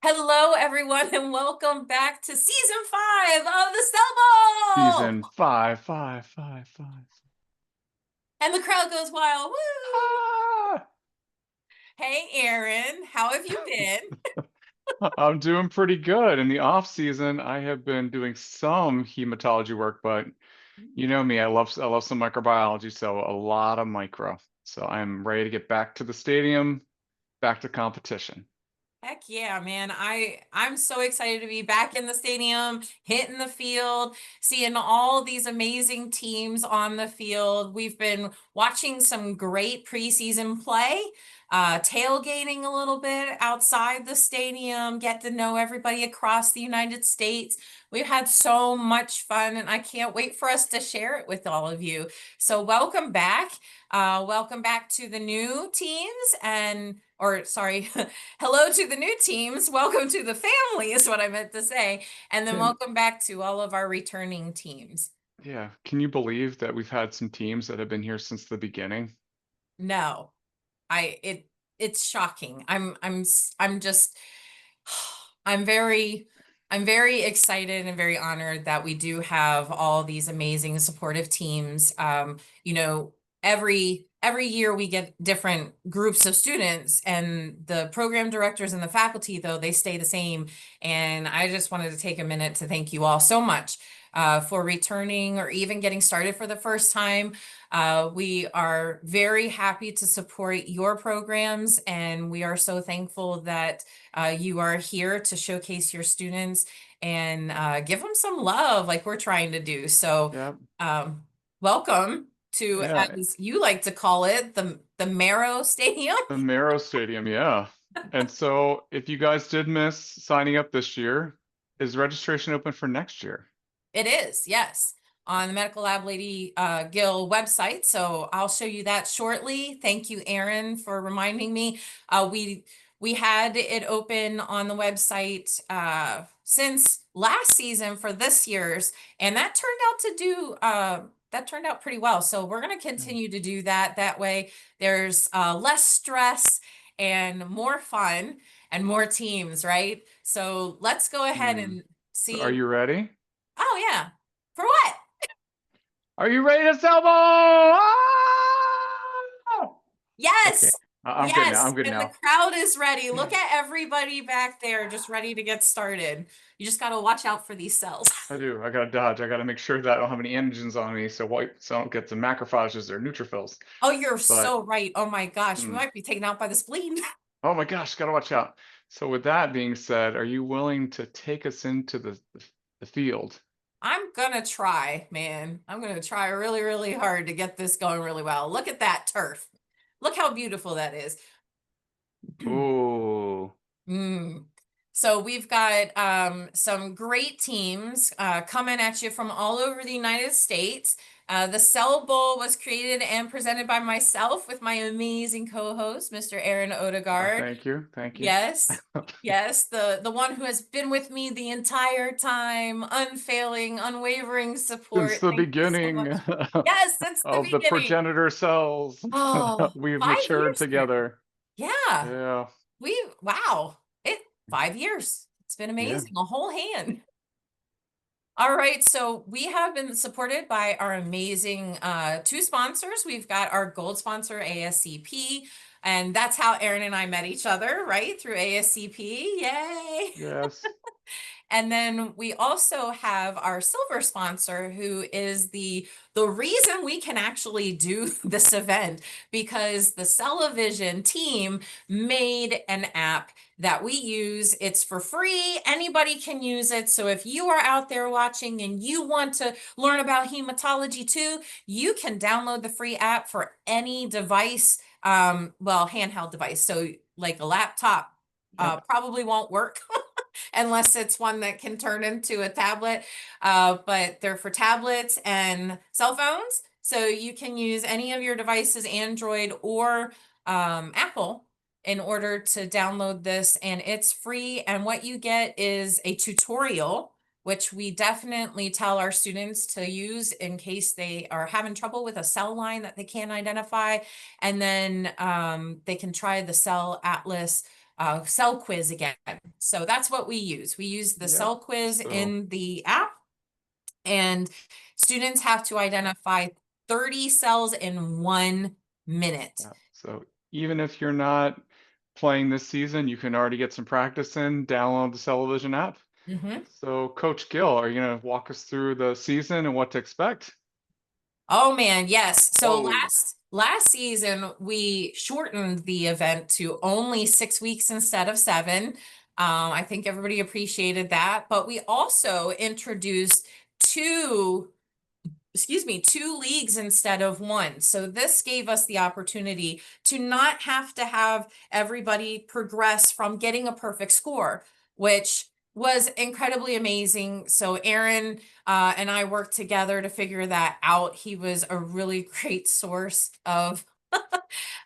Hello, everyone, and welcome back to season 5 of the Cell Ball. Season five, five, five, five. And the crowd goes wild. Woo! Ah! Hey, Aaron, how have you been? I'm doing pretty good. In the off season, I have been doing some hematology work, but you know me, I love some microbiology, so a lot of micro. So I'm ready to get back to the stadium, back to competition. Heck yeah, man. I'm so excited to be back in the stadium, hitting the field, seeing all these amazing teams on the field. We've been watching some great preseason play, tailgating a little bit outside the stadium, get to know everybody across the United States. We've had so much fun, and I can't wait for us to share it with all of you. So welcome back. Welcome back to the new teams or sorry, hello to the new teams. Welcome to the family is what I meant to say. And then And welcome back to all of our returning teams. yeah, can you believe that we've had some teams that have been here since the beginning? No, it's shocking. I'm just I'm very I'm very excited and very honored that we do have all these amazing supportive teams. You know, every year we get different groups of students, and the program directors and the faculty, though, they stay the same. And I just wanted to take a minute to thank you all so much for returning or even getting started for the first time. We are very happy to support your programs, and we are so thankful that you are here to showcase your students and give them some love like we're trying to do. So, Yeah, um, welcome to, yeah, as you like to call it, the Marrow Stadium. the Marrow Stadium, yeah. And so if you guys did miss signing up this year, is registration open for next year? It is, yes, on the Medical Lab Lady Gill website. So I'll show you that shortly. Thank you, Aaron, for reminding me. We had it open on the website since last season for this year's, and that turned out pretty well. So we're going to Yeah. continue to do that. That way, there's less stress and more fun and more teams, right? So let's go ahead Hmm. and So are see. you ready? Oh yeah. For what? Are you ready to sell ball? Ah! Okay, Yes. I'm good now. Yes. I'm good And the now. crowd is ready. Look at everybody back there just ready to get started. You just got to watch out for these cells. I do. I gotta dodge. I gotta make sure that I don't have any antigens on me, so I don't get some macrophages or neutrophils. Oh, you're But so right. Oh my gosh, we hmm. might be taken out by the spleen. Oh my gosh, gotta watch out. So with that being said, are you willing to take us into the field? I'm gonna try, man. I'm gonna try really, really hard to get this going really well. Look at that turf. Look how beautiful that is. Ooh, Mm. So we've got some great teams coming at you from all over the United States. The Cell Bowl was created and presented by myself with my amazing co-host, Mr. Aaron Odegaard. thank you, thank you. Yes, yes, the one who has been with me the entire time, unfailing, unwavering Since support. the Thank you so beginning much. Yes, since the of the beginning. progenitor cells, Oh, we've five matured years now. together. Yeah. Yeah, Wow. 5 years. It's been yeah, amazing. A whole hand. All right, so we have been supported by our amazing two sponsors. We've got our gold sponsor, ASCP, and that's how Aaron and I met each other, right? Through ASCP. Yay. yes. And then we also have our silver sponsor, who is the reason we can actually do this event, because the Cellavision team made an app that we use. It's for free. Anybody can use it. So if you are out there watching and you want to learn about hematology too, you can download the free app for any device, well, handheld device. So like a laptop Yep. probably won't work unless it's one that can turn into a tablet. But they're for tablets and cell phones. So you can use any of your devices, Android or Apple, in order to download this. And it's free. And what you get is a tutorial, which we definitely tell our students to use in case they are having trouble with a cell line that they can't identify. And then they can try the Cell Atlas cell quiz again. So that's what we use. We use the Yep. cell quiz So in the app, and students have to identify 30 cells in 1 minute. yeah. So even if you're not playing this season, you can already get some practice in, download the television app. Mhm. So Coach Gill, are you gonna walk us through the season and what to expect? Oh man, yes. So Whoa. last season we shortened the event to only 6 weeks instead of 7. I think everybody appreciated that, but we also introduced two two leagues instead of one. So this gave us the opportunity to not have to have everybody progress from getting a perfect score, which was incredibly amazing. So Aaron and I worked together to figure that out. He was a really great source of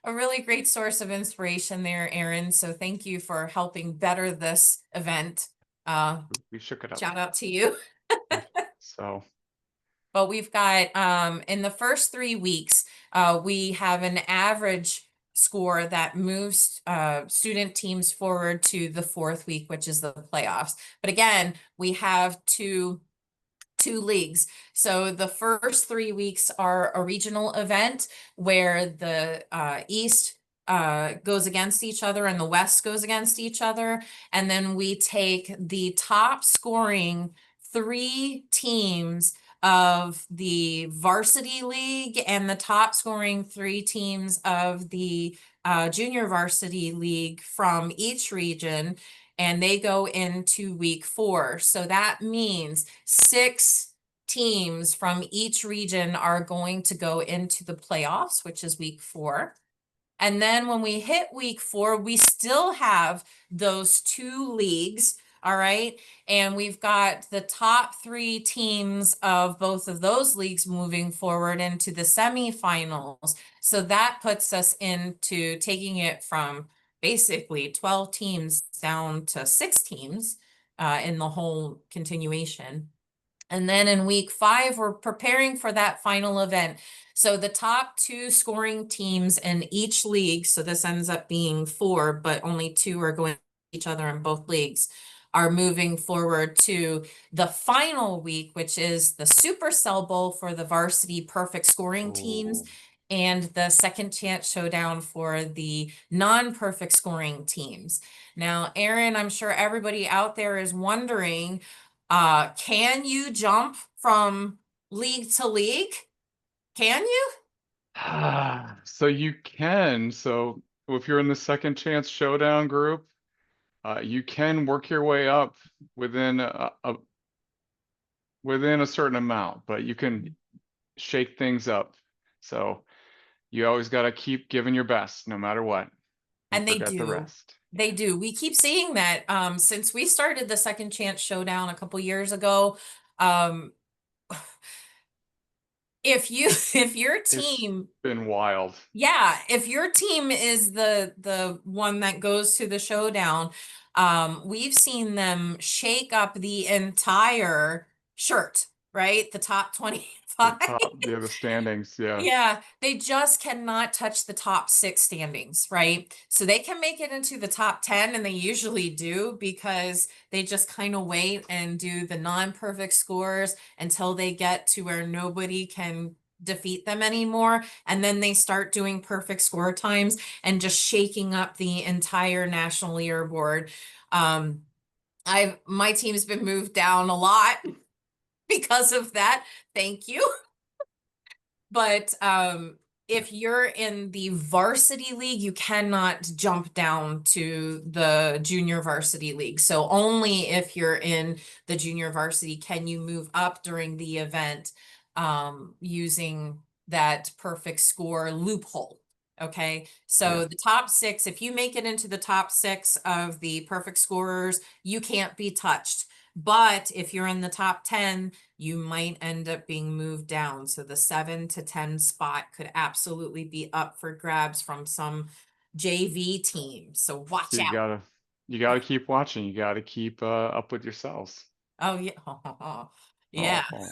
a really great source of inspiration there, Aaron. So thank you for helping better this event. Uh, We shook it up. Shout out to you. So But we've got in the first 3 weeks, we have an average score that moves student teams forward to the fourth week, which is the playoffs. But again, we have two leagues. So the first 3 weeks are a regional event where the East goes against each other and the West goes against each other. And then we take the top scoring 3 teams of the varsity league and the top scoring 3 teams of the junior varsity league from each region, and they go into week 4. So that means 6 teams from each region are going to go into the playoffs, which is week 4. And then when we hit week 4, we still have those 2 leagues. All right. And we've got the top 3 teams of both of those leagues moving forward into the semifinals. So that puts us into taking it from basically 12 teams down to 6 teams in the whole continuation. And then in week 5, we're preparing for that final event. So the top 2 scoring teams in each league, so this ends up being 4, but only 2 are going each other in both leagues, are moving forward to the final week, which is the Super Cell Bowl for the varsity perfect scoring teams oh, and the second chance showdown for the non-perfect scoring teams. Now, Aaron, I'm sure everybody out there is wondering, can you jump from league to league? Can you? so you can. So if you're in the second chance showdown group, you can work your way up within within a certain amount, but you can shake things up. So you always got to keep giving your best, no matter what, and And they forget the do. rest. They do. We keep seeing that since we started the second chance showdown a couple years ago. Um, if you if your It's team been wild. Yeah, if your team is the one that goes to the showdown, we've seen them shake up the entire shirt, right? The top The 25. top, yeah, the standings, yeah. Yeah, they just cannot touch the top 6 standings, right? So they can make it into the top 10, and they usually do because they just kind of wait and do the non-perfect scores until they get to where nobody can defeat them anymore. And then they start doing perfect score times and just shaking up the entire national leaderboard. My team's been moved down a lot because of that. Thank you. But if you're in the varsity league, you cannot jump down to the junior varsity league. So only if you're in the junior varsity can you move up during the event using that perfect score loophole. Okay, Yeah. so the top 6, if you make it into the top 6 of the perfect scorers, you can't be touched. But if you're in the top 10, you might end up being moved down. So the 7 to 10 spot could absolutely be up for grabs from some JV team. So So watch out. you gotta keep watching. You gotta keep up with yourselves. Oh, yeah. Yeah. Oh,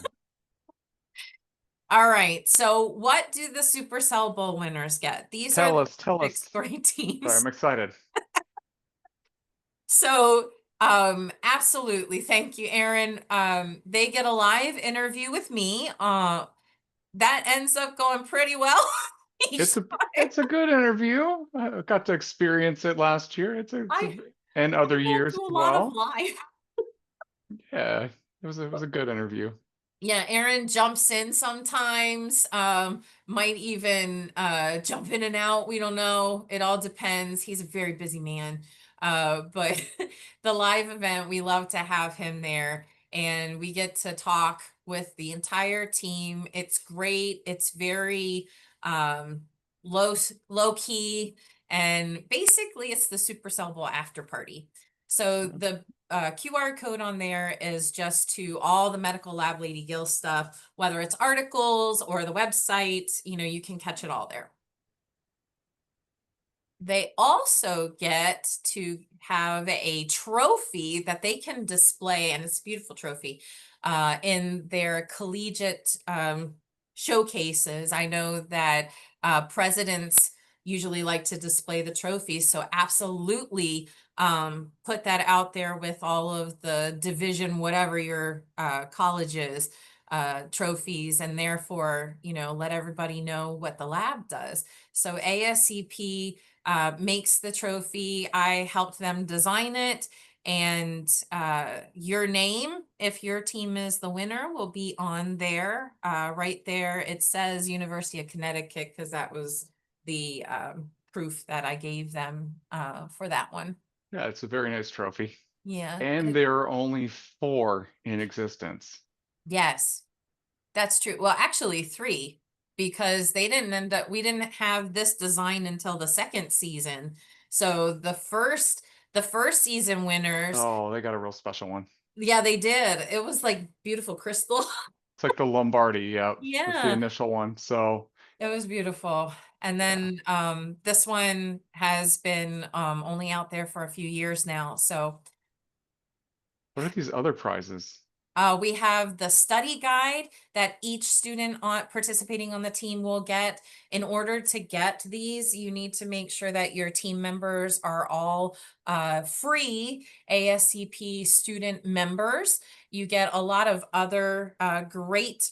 All right. So what do the Supercell Bowl winners get? These are the tell perfect us. scoring Sorry, teams. I'm excited. So, absolutely. Thank you, Aaron. They get a live interview with me. That ends up going pretty well each It's a time. it's a good interview. I got to experience it last year. I And I other don't years do a as lot of well. live. Yeah, it was a good interview. Yeah, Aaron jumps in sometimes, might even jump in and out. We don't know. It all depends. He's a very busy man. But the live event, we love to have him there and we get to talk with the entire team. It's great. It's very low key, and basically it's the Super Cell Bowl after party. So Yeah. the QR code on there is just to all the medical lab Lady Gill stuff, whether it's articles or the website, you can catch it all there. They also get to have a trophy that they can display, and it's a beautiful trophy, in their collegiate showcases. I know that presidents usually like to display the trophies, so absolutely put that out there with all of the division, whatever your college is, trophies, and therefore, let everybody know what the lab does. So ASCP makes the trophy. I helped them design it. And your name, if your team is the winner, will be on there. Right there, it says University of Connecticut because that was the proof that I gave them for that one. Yeah, it's a very nice trophy. Yeah. And there are only four in existence. Yes. That's true. Well, actually, three, because we didn't have this design until the second season. So the first season winners, Oh, they got a real special one. yeah, they did. It was like beautiful crystal. It's like the Lombardi, yeah. That's the Yeah, initial one. So, it was beautiful. And yeah. then this one has been only out there for a few years now. So What are these other prizes? we have the study guide that each student participating on the team will get. In order to get these, you need to make sure that your team members are all free ASCP student members. You get a lot of other great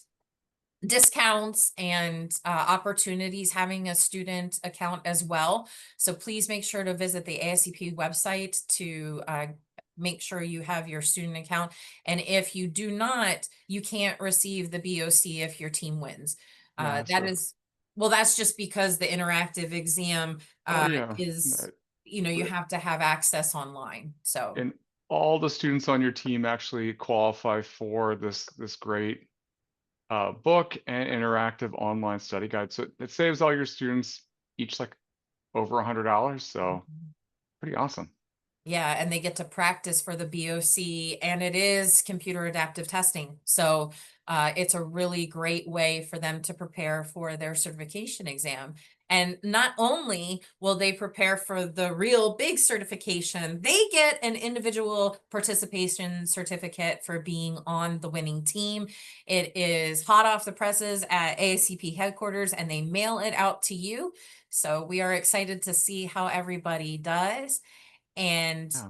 discounts and opportunities having a student account as well. So please make sure to visit the ASCP website to make sure you have your student account. And if you do not, you can't receive the BOC if your team wins. Yeah, That so, is, well, that's just because the interactive exam oh yeah. is, you But- have to have access online. So. And all the students on your team actually qualify for this great book and interactive online study guide. So it saves all your students each like over $100. So pretty awesome. Yeah, and they get to practice for the BOC, and it is computer adaptive testing. So it's a really great way for them to prepare for their certification exam. And not only will they prepare for the real big certification, they get an individual participation certificate for being on the winning team. It is hot off the presses at ASCP headquarters, and they mail it out to you. So we are excited to see how everybody does. And Yeah.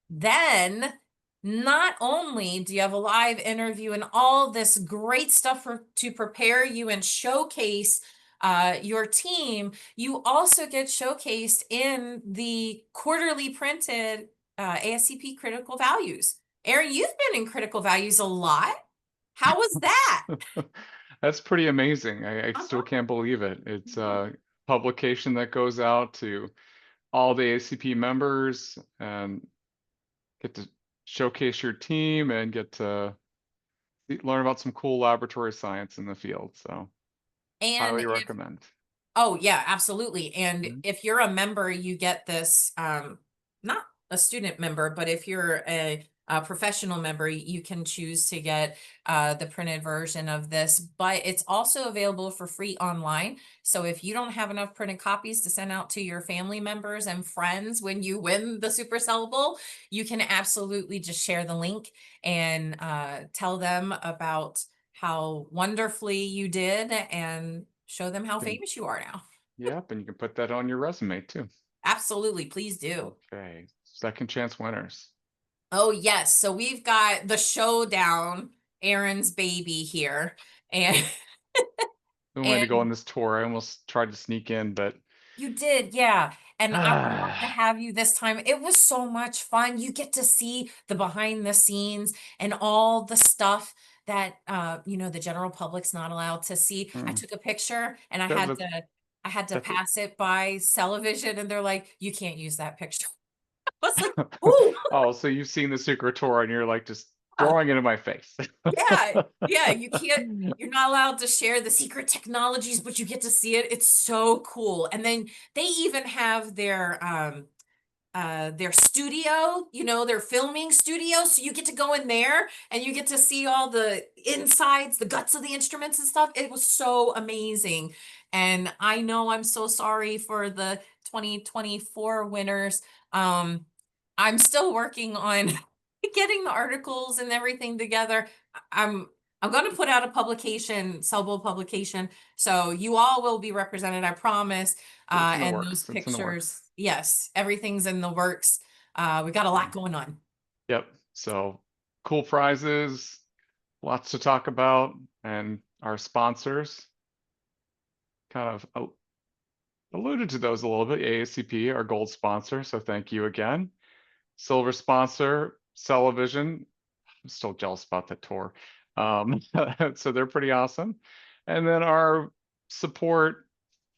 then not only do you have a live interview and all this great stuff to prepare you and showcase your team, you also get showcased in the quarterly printed ASCP critical values. Erin, you've been in critical values a lot. How was that? That's pretty amazing. I still Uh-huh. can't believe it. It's a publication that goes out to all the ACP members and get to showcase your team and get to learn about some cool laboratory science in the field. So And highly if recommend. Oh, yeah, absolutely. And Mhm. if you're a member, you get this, not a student member, but if you're a professional member, you can choose to get the printed version of this, but it's also available for free online. So if you don't have enough printed copies to send out to your family members and friends when you win the Supercell Bowl, you can absolutely just share the link and tell them about how wonderfully you did and show them how And famous you are now. yep, and you can put that on your resume too. Absolutely, please do. Okay. second chance winners. Oh, yes. So we've got the showdown, Aaron's baby here. And I'm going to go and on this tour. I almost tried to sneak in, but you did, yeah. And I would love to ah, have you this time. It was so much fun. You get to see the behind the scenes and all the stuff that the general public's not allowed to see. I mm, took a picture and I that, had that, to that, pass it by television and they're like, you can't use that picture. I was like, ooh. oh, so you've seen the secret tour and you're like just Yeah. throwing it in my face. Yeah, yeah, you can't, you're not allowed to share the secret technologies, but you get to see it. It's so cool. And then they even have their studio, their filming studio. So you get to go in there and you get to see all the insides, the guts of the instruments and stuff. It was so amazing. And I know I'm so sorry for the 2024 winners. Um, I'm still working on getting the articles and everything together. I'm I'm going to put out a publication, sellable publication, so you all will be represented, I promise. It's in the And those works. It's in the works. pictures, yes, everything's in the works. We got a Yeah. lot going on. Yep. So cool prizes, lots to talk about, and our sponsors kind of alluded to those a little bit. AACP, our gold sponsor, so thank you again. Silver sponsor, Cellavision. I'm still jealous about that tour. Um, so they're pretty awesome. And then our support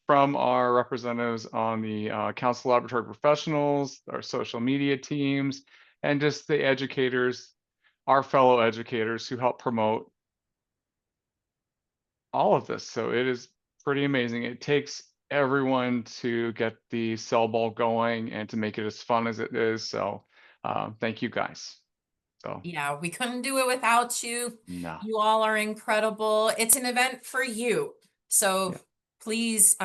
from our representatives on the Council Laboratory Professionals, our social media teams, and just the educators, our fellow educators who help promote all of this. So it is pretty amazing. It takes everyone to get the cell ball going and to make it as fun as it is. So thank you guys. So Yeah, we couldn't do it without you. no, You all are incredible. It's an event for you. So yeah, please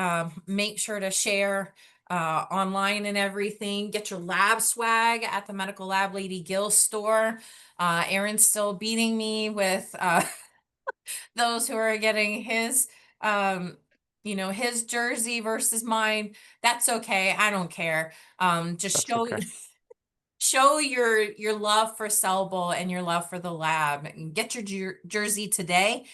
make sure to share online and everything. Get your lab swag at the Medical Lab Lady Gill store. Aaron's still beating me with those who are getting his jersey versus mine. That's okay. I don't care. Just that's show okay. show your love for Sellable and your love for the lab and get your jersey today.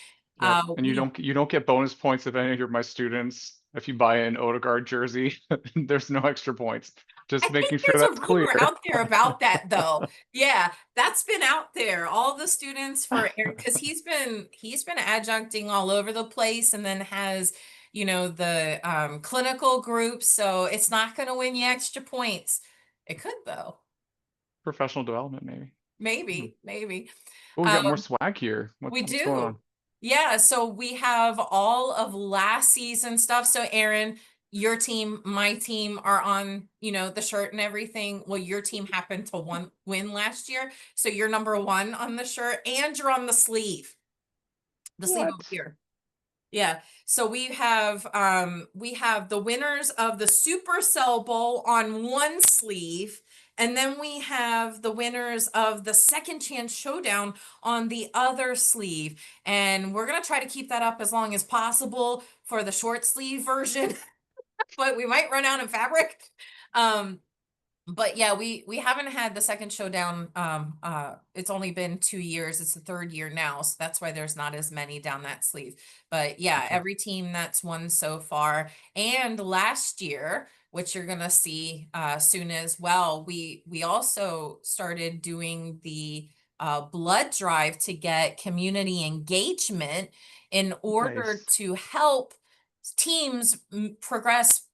Yep. And We you don't get bonus points if any of my students, if you buy an Odegaard jersey, there's no extra points. I Just think making sure there's that's a rumor clear. out there about that though. Yeah, that's been out there. All the students for Aaron, because he's been adjuncting all over the place and then has, the clinical groups. So it's not going to win you extra points. It could though. Professional development, maybe. Hmm. Maybe, maybe. Oh, we got more Um, swag here. We What's going on? do. Yeah, so we have all of last season stuff. So Aaron, your team, my team are on, the shirt and everything. Well, your team happened to win last year. So you're number one on the shirt and you're on the sleeve. The sleeve over What? here. Yeah. So we have the winners of the Supercell Bowl on one sleeve, and then we have the winners of the Second Chance Showdown on the other sleeve. And we're gonna try to keep that up as long as possible for the short sleeve version, but we might run out of fabric. Um, but yeah, we haven't had the second showdown. It's only been 2 years. It's the third year now, so that's why there's not as many down that sleeve. But yeah, Okay. every team that's won so far, and last year, which you're gonna see soon as well, we also started doing the blood drive to get community engagement in order Nice. to help teams progress,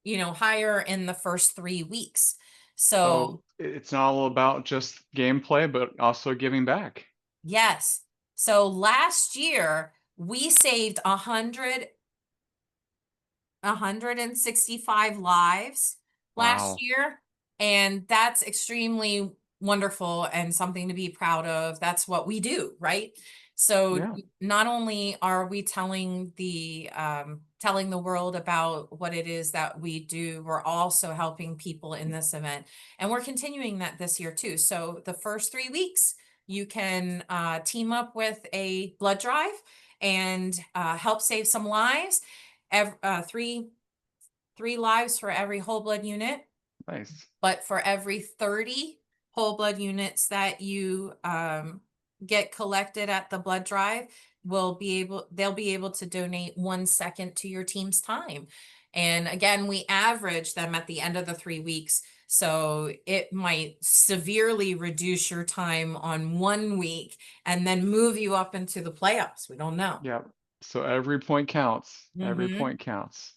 higher in the first 3 weeks. So So, it's not all about just gameplay, but also giving back. yes. So last year we saved 165 lives last Wow. year, and that's extremely wonderful and something to be proud of. That's what we do, right? So Yeah. not only are we telling the world about what it is that we do, we're also helping people in this event, and we're continuing that this year too. So the first 3 weeks you can team up with a blood drive and help save some lives. Three lives for every whole blood unit. Nice. But for every 30 whole blood units that you get collected at the blood drive, they'll be able to donate 1 second to your team's time. And again, we average them at the end of the 3 weeks. So it might severely reduce your time on 1 week and then move you up into the playoffs. We don't know. Yep. So every point counts. Every Hmm. point counts.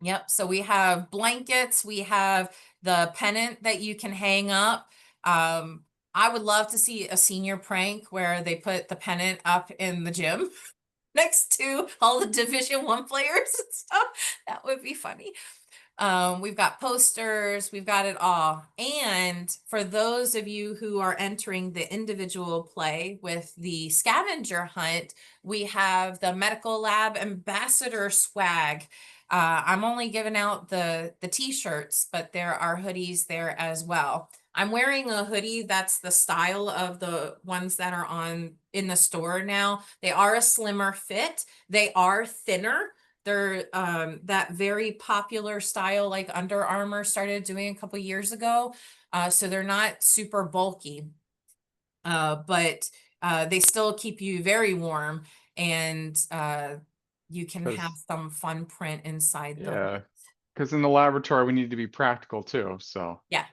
Yep. So we have blankets, we have the pennant that you can hang up. Um, I would love to see a senior prank where they put the pennant up in the gym next to all the Division 1 players and stuff. That would be funny. We've got posters, we've got it all. And for those of you who are entering the individual play with the scavenger hunt, we have the medical lab ambassador swag. I'm only giving out the t-shirts, but there are hoodies there as well. I'm wearing a hoodie that's the style of the ones that are on in the store now. They are a slimmer fit. They are thinner. They're that very popular style like Under Armour started doing a couple years ago. So they're not super bulky, but they still keep you very warm, and you can have Because some fun print inside the yeah, hood. because in the laboratory we need to be practical too. So Yeah.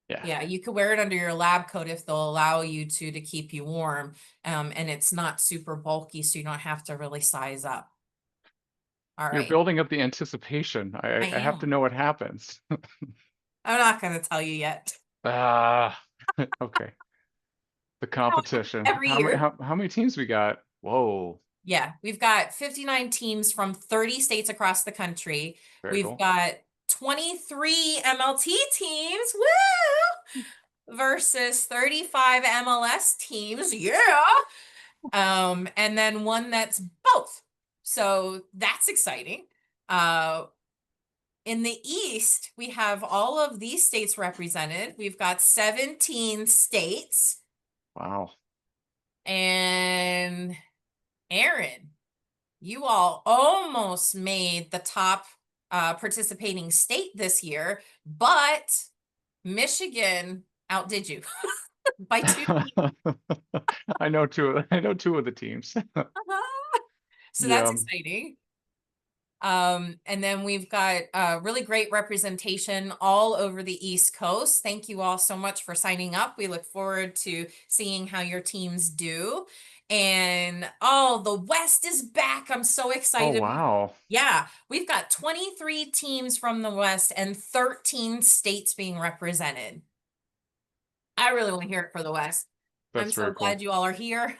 yeah, Yeah, you could wear it under your lab coat if they'll allow you to keep you warm. And it's not super bulky, so you don't have to really size up. All you're right. building up the anticipation. I I have to am. know what happens. I'm not going to tell you yet. Ah, okay. The competition. Every year. How many teams we got? Whoa, Yeah, we've got 59 teams from 30 states across the country. very We've cool. got 23 MLT teams, woo, versus 35 MLS teams. Yeah. And then one that's both. So that's exciting. Uh, in the East, we have all of these states represented. We've got 17 states. Wow. And Aaron, you all almost made the top participating state this year, but Michigan outdid you by 2 teams. I know two of the teams. So that's Yeah. exciting. And then we've got really great representation all over the East Coast. Thank you all so much for signing up. We look forward to seeing how your teams do. And oh, the West is back. I'm so Oh excited. wow. Yeah, we've got 23 teams from the West and 13 states being represented. I really want to hear it for the West. I'm That's so very glad cool. you all are here.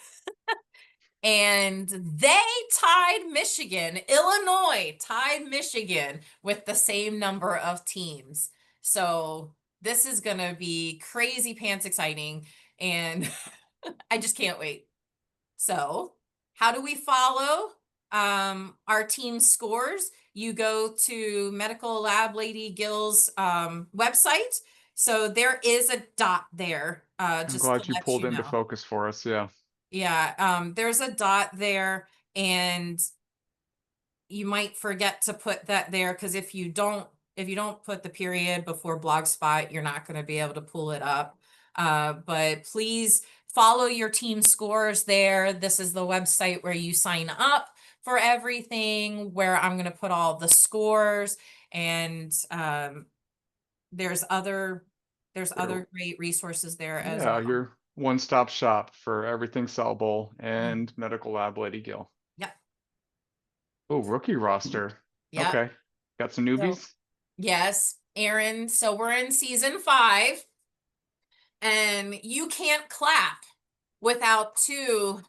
And they tied Michigan, Illinois tied Michigan with the same number of teams. So this is going to be crazy pants exciting. And I just can't wait. So, how do we follow our team scores? You go to Medical Lab Lady Gill's website. So there is a dot there, I'm just to glad you let pulled you it into know. focus for us. Yeah. Yeah, there's a dot there, and you might forget to put that there because if you don't put the period before Blogspot, you're not going to be able to pull it up. But please follow your team scores there. This is the website where you sign up for everything, where I'm going to put all the scores, and there's other there's You're, other great resources there as yeah, well. you're one-stop shop for everything Cell Bowl Mm. and Medical Lab Lady Gill. Yep. Oh, rookie roster. Yep. Okay. Got some So newbies? yes, Aaron. So we're in season 5, and you can't clap without two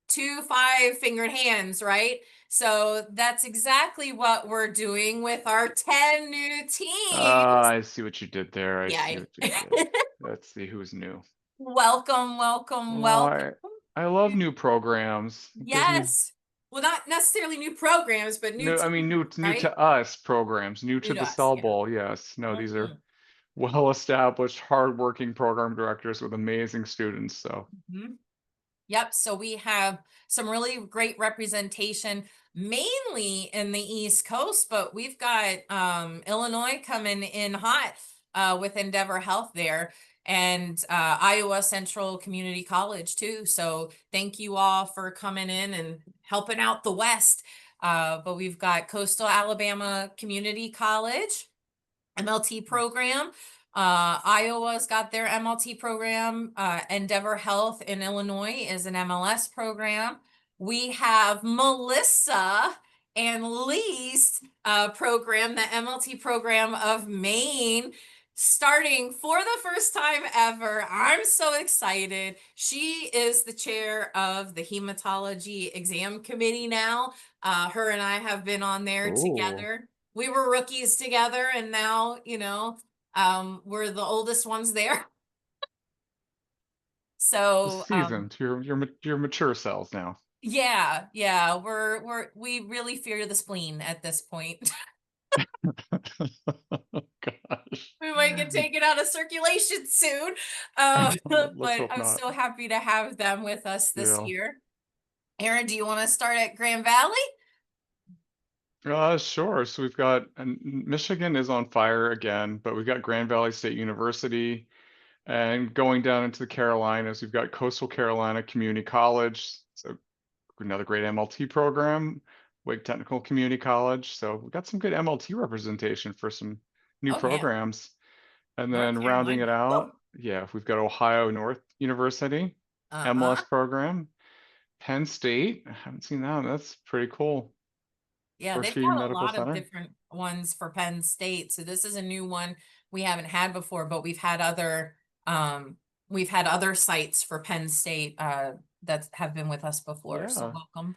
5-fingered hands, right? So that's exactly what we're doing with our 10 new teams. I see what you did there. I see Yeah. what you did. Let's see who's new. Welcome, welcome, Oh, welcome. I love new programs. It gives me Yes. Well, not necessarily new programs, but new new, I mean, teams, new right? to us programs, new New to to the us, Cell yeah. Bowl. Yes. No, these are Mhm. well-established, hardworking program directors with amazing students. So Mhm. Yep. So we have some really great representation. mainly in the East Coast, but we've got Illinois coming in hot with Endeavor Health there, and Iowa Central Community College too. So thank you all for coming in and helping out the West. But we've got Coastal Alabama Community College MLT program. Iowa's got their MLT program. Endeavor Health in Illinois is an MLS program. We have Melissa and Lee's program, the MLT program of Maine, starting for the first time ever. I'm so excited. She is the chair of the hematology exam committee now. Her and I have been on there Oh, together. We were rookies together, and now, we're the oldest ones there. So, seasoned. You're mature cells now. yeah, yeah, we really fear the spleen at this point. Gosh. We might get taken out of circulation soon. Let's But hope I'm not. so happy to have them with us this Yeah. year. Aaron, do you want to start at Grand Valley? Sure. So we've got, and Michigan is on fire again, but we've got Grand Valley State University, and going down into the Carolinas, we've got Coastal Carolina Community College. So another great MLT program, Wake Technical Community College. So we've got some good MLT representation for some new Oh yeah, programs. And then North rounding it Carolina. out, yeah, we've got Ohio North University, MLS Uh-huh. program, Penn State. I haven't seen that. That's pretty cool. Yeah, they've Berkshire got a Medical lot of Center. different ones for Penn State. So this is a new one we haven't had before, but we've had other sites for Penn State that have been with us before. So Yeah. welcome.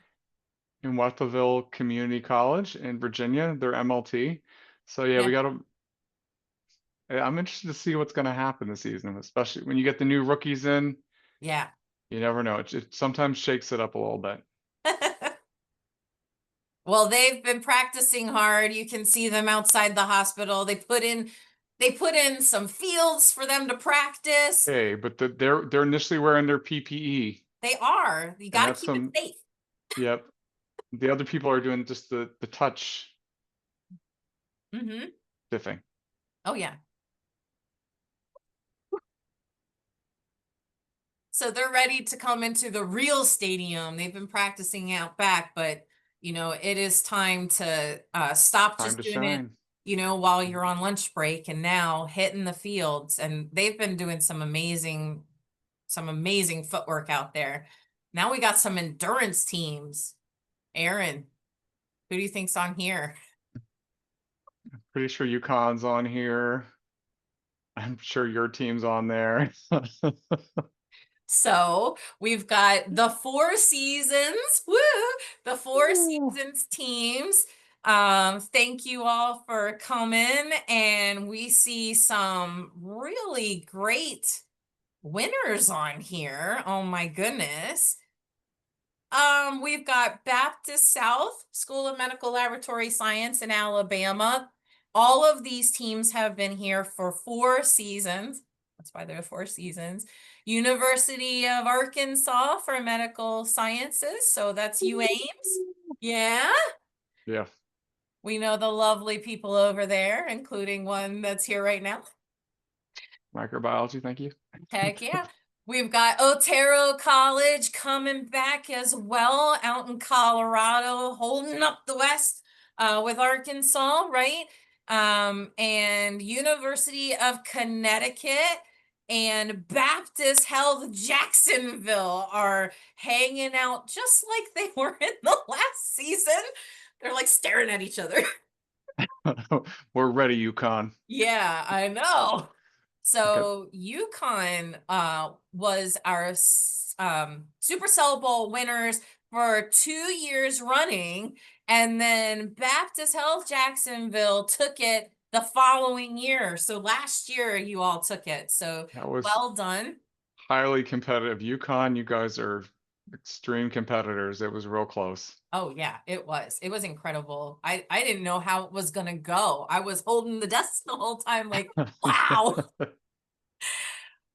In Watheville Community College in Virginia, they're MLT. So yeah, we Yeah. got to. I'm interested to see what's going to happen this season, especially when you get the new rookies in. Yeah. You never know. It sometimes shakes it up a little bit. Well, they've been practicing hard. You can see them outside the hospital. They put in some fields for them to practice. Hey, but they're initially wearing their PPE, They are. You and got to that's keep it some. safe. Yep. The other people are doing just the touch Hmm. stiffing. Oh yeah. So they're ready to come into the real stadium. They've been practicing out back, but it is time to stop Time just to doing it, shine. while you're on lunch break and now hitting the fields. And they've been doing some amazing footwork out there. Now we got some endurance teams. Aaron, who do you think's on here? Pretty sure UConn's on here. I'm sure your team's on there. So we've got the Four Seasons, woo, the Four Ooh. Seasons teams. Thank you all for coming, and we see some really great winners on here. Oh my goodness. We've got Baptist South School of Medical Laboratory Science in Alabama. All of these teams have been here for 4 seasons. That's why there are 4 seasons. University of Arkansas for Medical Sciences. So that's UAMES. Yeah. Yeah, We know the lovely people over there, including one that's here right now. microbiology, thank you. Heck yeah. We've got Otero College coming back as well out in Colorado, holding up the West with Arkansas, right? And University of Connecticut and Baptist Health Jacksonville are hanging out just like they were in the last season. They're like staring at each other. We're ready, UConn. Yeah, I know. We got So UConn was our Super Cell Bowl winners for 2 years running, and then Baptist Health Jacksonville took it the following year. So last year you all took it. So that was well done. highly competitive. UConn, you guys are extreme competitors. It was real close. Oh yeah, it was. It was incredible. I didn't know how it was gonna go. I was holding the desk the whole time, like, wow.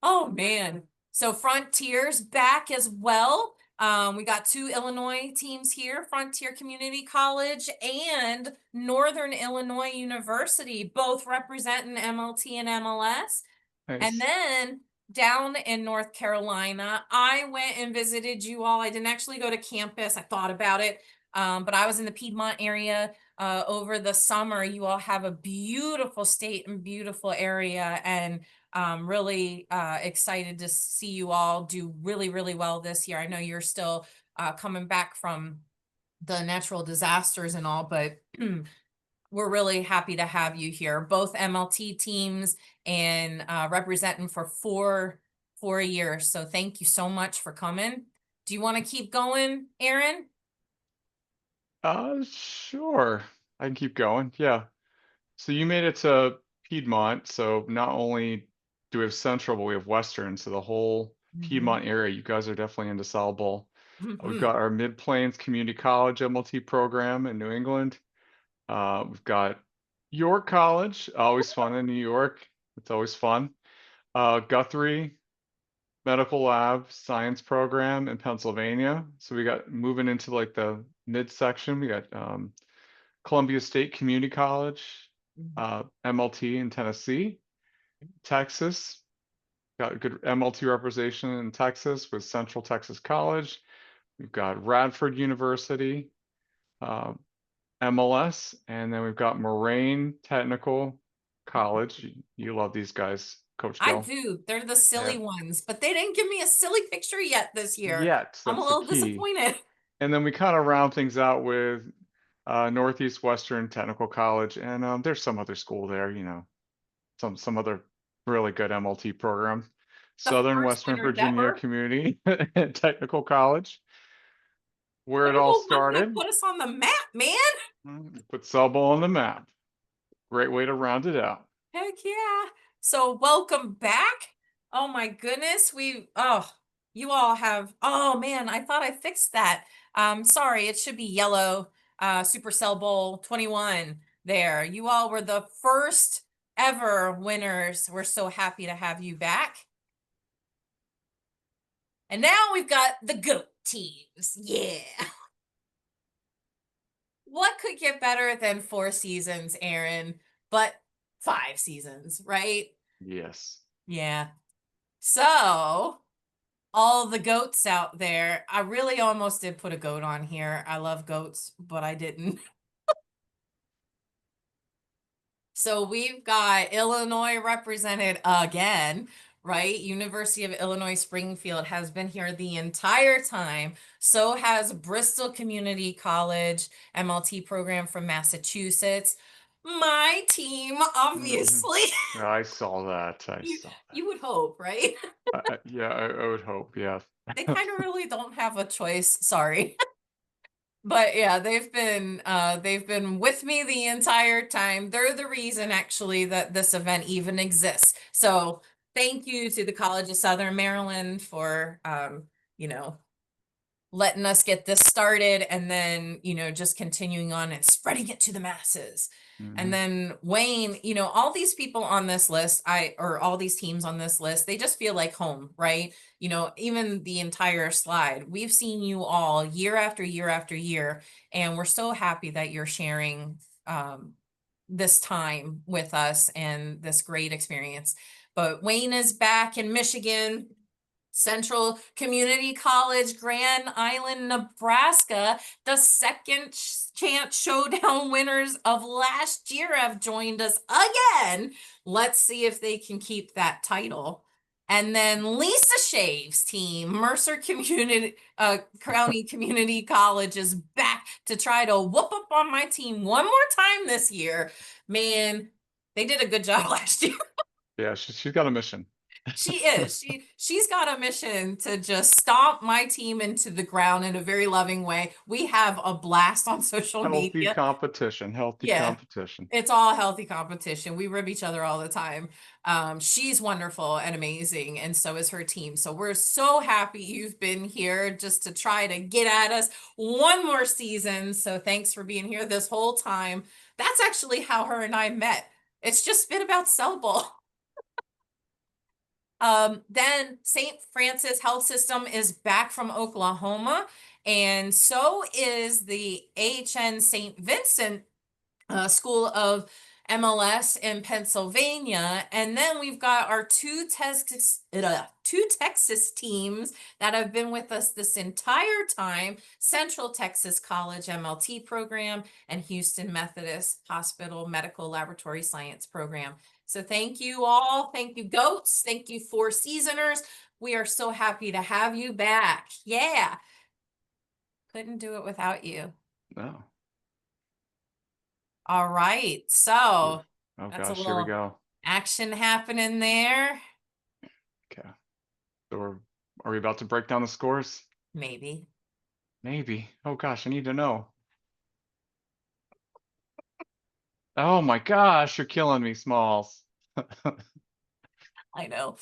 Oh man. So Frontiers back as well. We got two Illinois teams here, Frontier Community College and Northern Illinois University, both representing MLT and MLS. And Nice. then down in North Carolina, I went and visited you all. I didn't actually go to campus. I thought about it, but I was in the Piedmont area over the summer. You all have a beautiful state and beautiful area, and really excited to see you all do really, really well this year. I know you're still coming back from the natural disasters and all, but we're really happy to have you here. Both MLT teams and representing for four years. So thank you so much for coming. Do you want to keep going, Aaron? Sure. I can keep going. Yeah. So you made it to Piedmont. So not only do we have Central, but we have Western. So the whole Mm-hmm. Piedmont area, you guys are definitely into solid ball. We've Mm-hmm. got our Mid Plains Community College MLT program in New England. We've got York College, always fun in New York. It's always fun. Guthrie Medical Lab Science program in Pennsylvania. So we got moving into like the midsection. We got Columbia State Community College, MLT in Tennessee, Texas. Got good MLT representation in Texas with Central Texas College. We've got Radford University, uh, MLS, and then we've got Moraine Technical College. You love these guys, Coach I Gill. do. They're the silly Yeah. ones, but they didn't give me a silly picture yet this year. Yet, I'm a that's the little key. disappointed. And then we kind of round things out with Northeast Western Technical College, and there's some other school there, some other really good MLT program. The Southern first Western winners Virginia ever. Community Technical College, where They're it all the ones that started. put us on the map, man. Put Sub on the map. Great way to round it out. Heck yeah. So welcome back. Oh my goodness. You all have, oh man, I thought I fixed that. Sorry, it should be yellow, Supercell Bowl 21 there. You all were the first ever winners. We're so happy to have you back. And now we've got the GOAT teams. Yeah. What could get better than 4 seasons, Aaron? But 5 seasons, right? Yes. Yeah. So, all the goats out there, I really almost did put a goat on here. I love goats, but I didn't. So, we've got Illinois represented again, right? University of Illinois Springfield has been here the entire time. So has Bristol Community College MLT program from Massachusetts. My team, Hmm. obviously. I saw that. I You saw you would hope, right? that. Yeah, I would hope. Yeah. They kind of really don't have a choice. Sorry. But yeah, they've been with me the entire time. They're the reason actually that this event even exists. So thank you to the College of Southern Maryland for you know, letting us get this started and then, just continuing on and spreading it to the masses. And Hmm. then Wayne, all these people on this list, or all these teams on this list, they just feel like home, right? Even the entire slide. We've seen you all year after year after year, and we're so happy that you're sharing this time with us and this great experience. But Wayne is back in Michigan. Central Community College, Grand Island, Nebraska. The second chance showdown winners of last year have joined us again. Let's see if they can keep that title. And then Lisa Shave's team, Mercer Community County Community College, is back to try to whoop up on my team one more time this year. Man, they did a good job last year. Yeah, she's got a mission. She is. She's got a mission to just stomp my team into the ground in a very loving way. We have a blast on social Healthy media. competition. Healthy Yeah. competition. It's all healthy competition. We rib each other all the time. She's wonderful and amazing, and so is her team. So we're so happy you've been here just to try to get at us one more season. So thanks for being here this whole time. That's actually how her and I met. It's just been about cell ball. Then St. Francis Health System is back from Oklahoma, and so is the AHN St. Vincent School of MLS in Pennsylvania. And then we've got our two Texas teams that have been with us this entire time, Central Texas College MLT program and Houston Methodist Hospital Medical Laboratory Science program. So thank you all. Thank you, goats. Thank you, four seasoners. We are so happy to have you back. Yeah. Couldn't do it without you. No. All right. Ooh. So Oh that's a gosh, here we little go. action happening there. Okay. So are we about to break down the scores? Maybe. Maybe. Oh gosh, I need to know. Oh my gosh, you're killing me, Smalls. I know.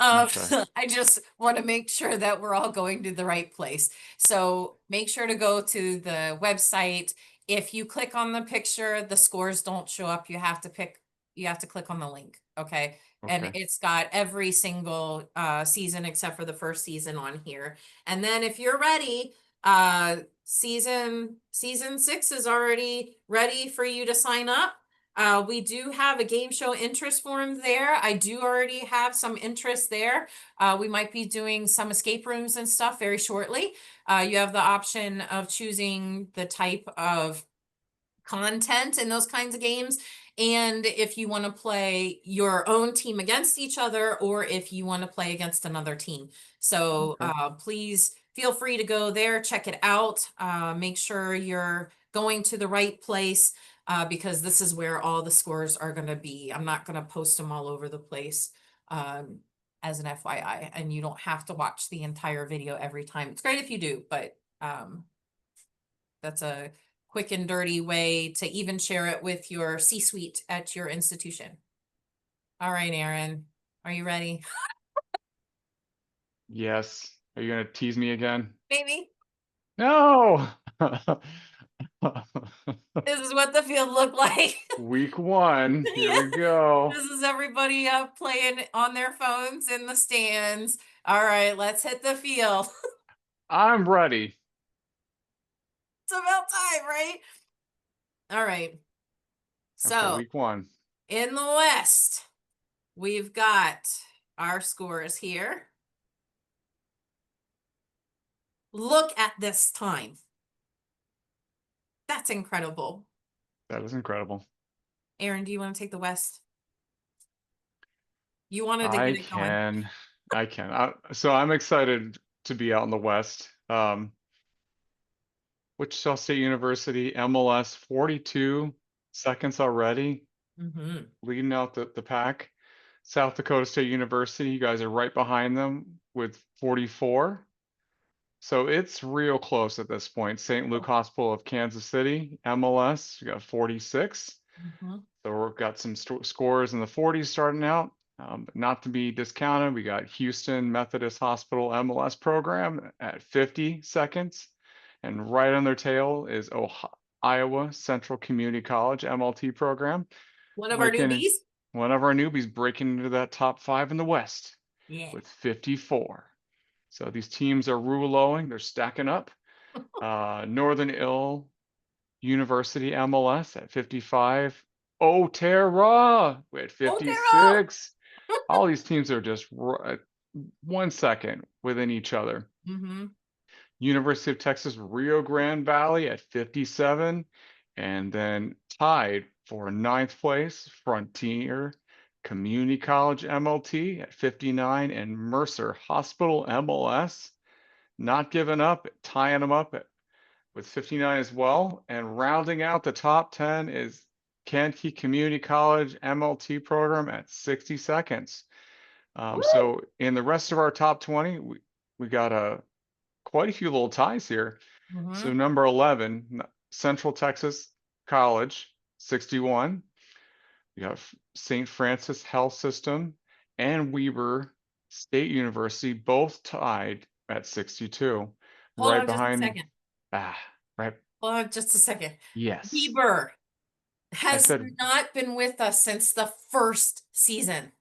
Okay. I just want to make sure that we're all going to the right place. So make sure to go to the website. If you click on the picture, the scores don't show up. You have to click on the link. Okay. And Okay. it's got every single season except for the first season on here. And then if you're ready, season 6 is already ready for you to sign up. We do have a game show interest form there. I do already have some interest there. We might be doing some escape rooms and stuff very shortly. You have the option of choosing the type of content in those kinds of games. And if you want to play your own team against each other, or if you want to play against another team. So Okay. please feel free to go there, check it out. Make sure you're going to the right place because this is where all the scores are going to be. I'm not going to post them all over the place as an FYI, and you don't have to watch the entire video every time. It's great if you do, but that's a quick and dirty way to even share it with your C-suite at your institution. All right, Aaron, are you ready? Yes. Are you gonna tease me again? Maybe No! this is what the field looked like. Week one, here Yeah, we go. this is everybody playing on their phones in the stands. All right, let's hit the field. I'm ready. It's about time, right? All right. Okay, So week one. in the West, we've got our scores here. Look at this time. That's incredible. That is incredible. Aaron, do you want to take the West? You wanted to I get it going. can. I can. So I'm excited to be out in the West. Wichita State University, MLS, 42 seconds already, Mm-hmm. leading out the pack. South Dakota State University, you guys are right behind them with 44. So it's real close at this point. St. Luke Hospital of Kansas City, MLS, we got 46. Mm-hmm. So we've got some scores in the 40s starting out. But not to be discounted, we got Houston Methodist Hospital MLS program at 50 seconds. And right on their tail is Iowa Central Community College MLT program. One of our Breaking in, newbies. one of our newbies breaking into that top 5 in the West Yeah. with 54. So these teams are ruloing, they're stacking up. Northern Ill University MLS at 55. Oh, Terra at Otero. 56. All these teams are just 1 second within each other. Mm-hmm. University of Texas Rio Grande Valley at 57. And then tied for ninth place, Frontier Community College MLT at 59. And Mercer Hospital MLS not giving up, tying them up with 59 as well. And rounding out the top 10 is Kankakee Community College MLT program at 60 seconds. So in the rest of our top 20, we got quite a few little ties here. So Mm-hmm. number 11, Central Texas College, 61. We got St. Francis Health System and Weber State University, both tied at 62. Hold Right on just a behind, second. ah, right, Hold on just a second. yes. Bieber I has said, not been with us since the first season.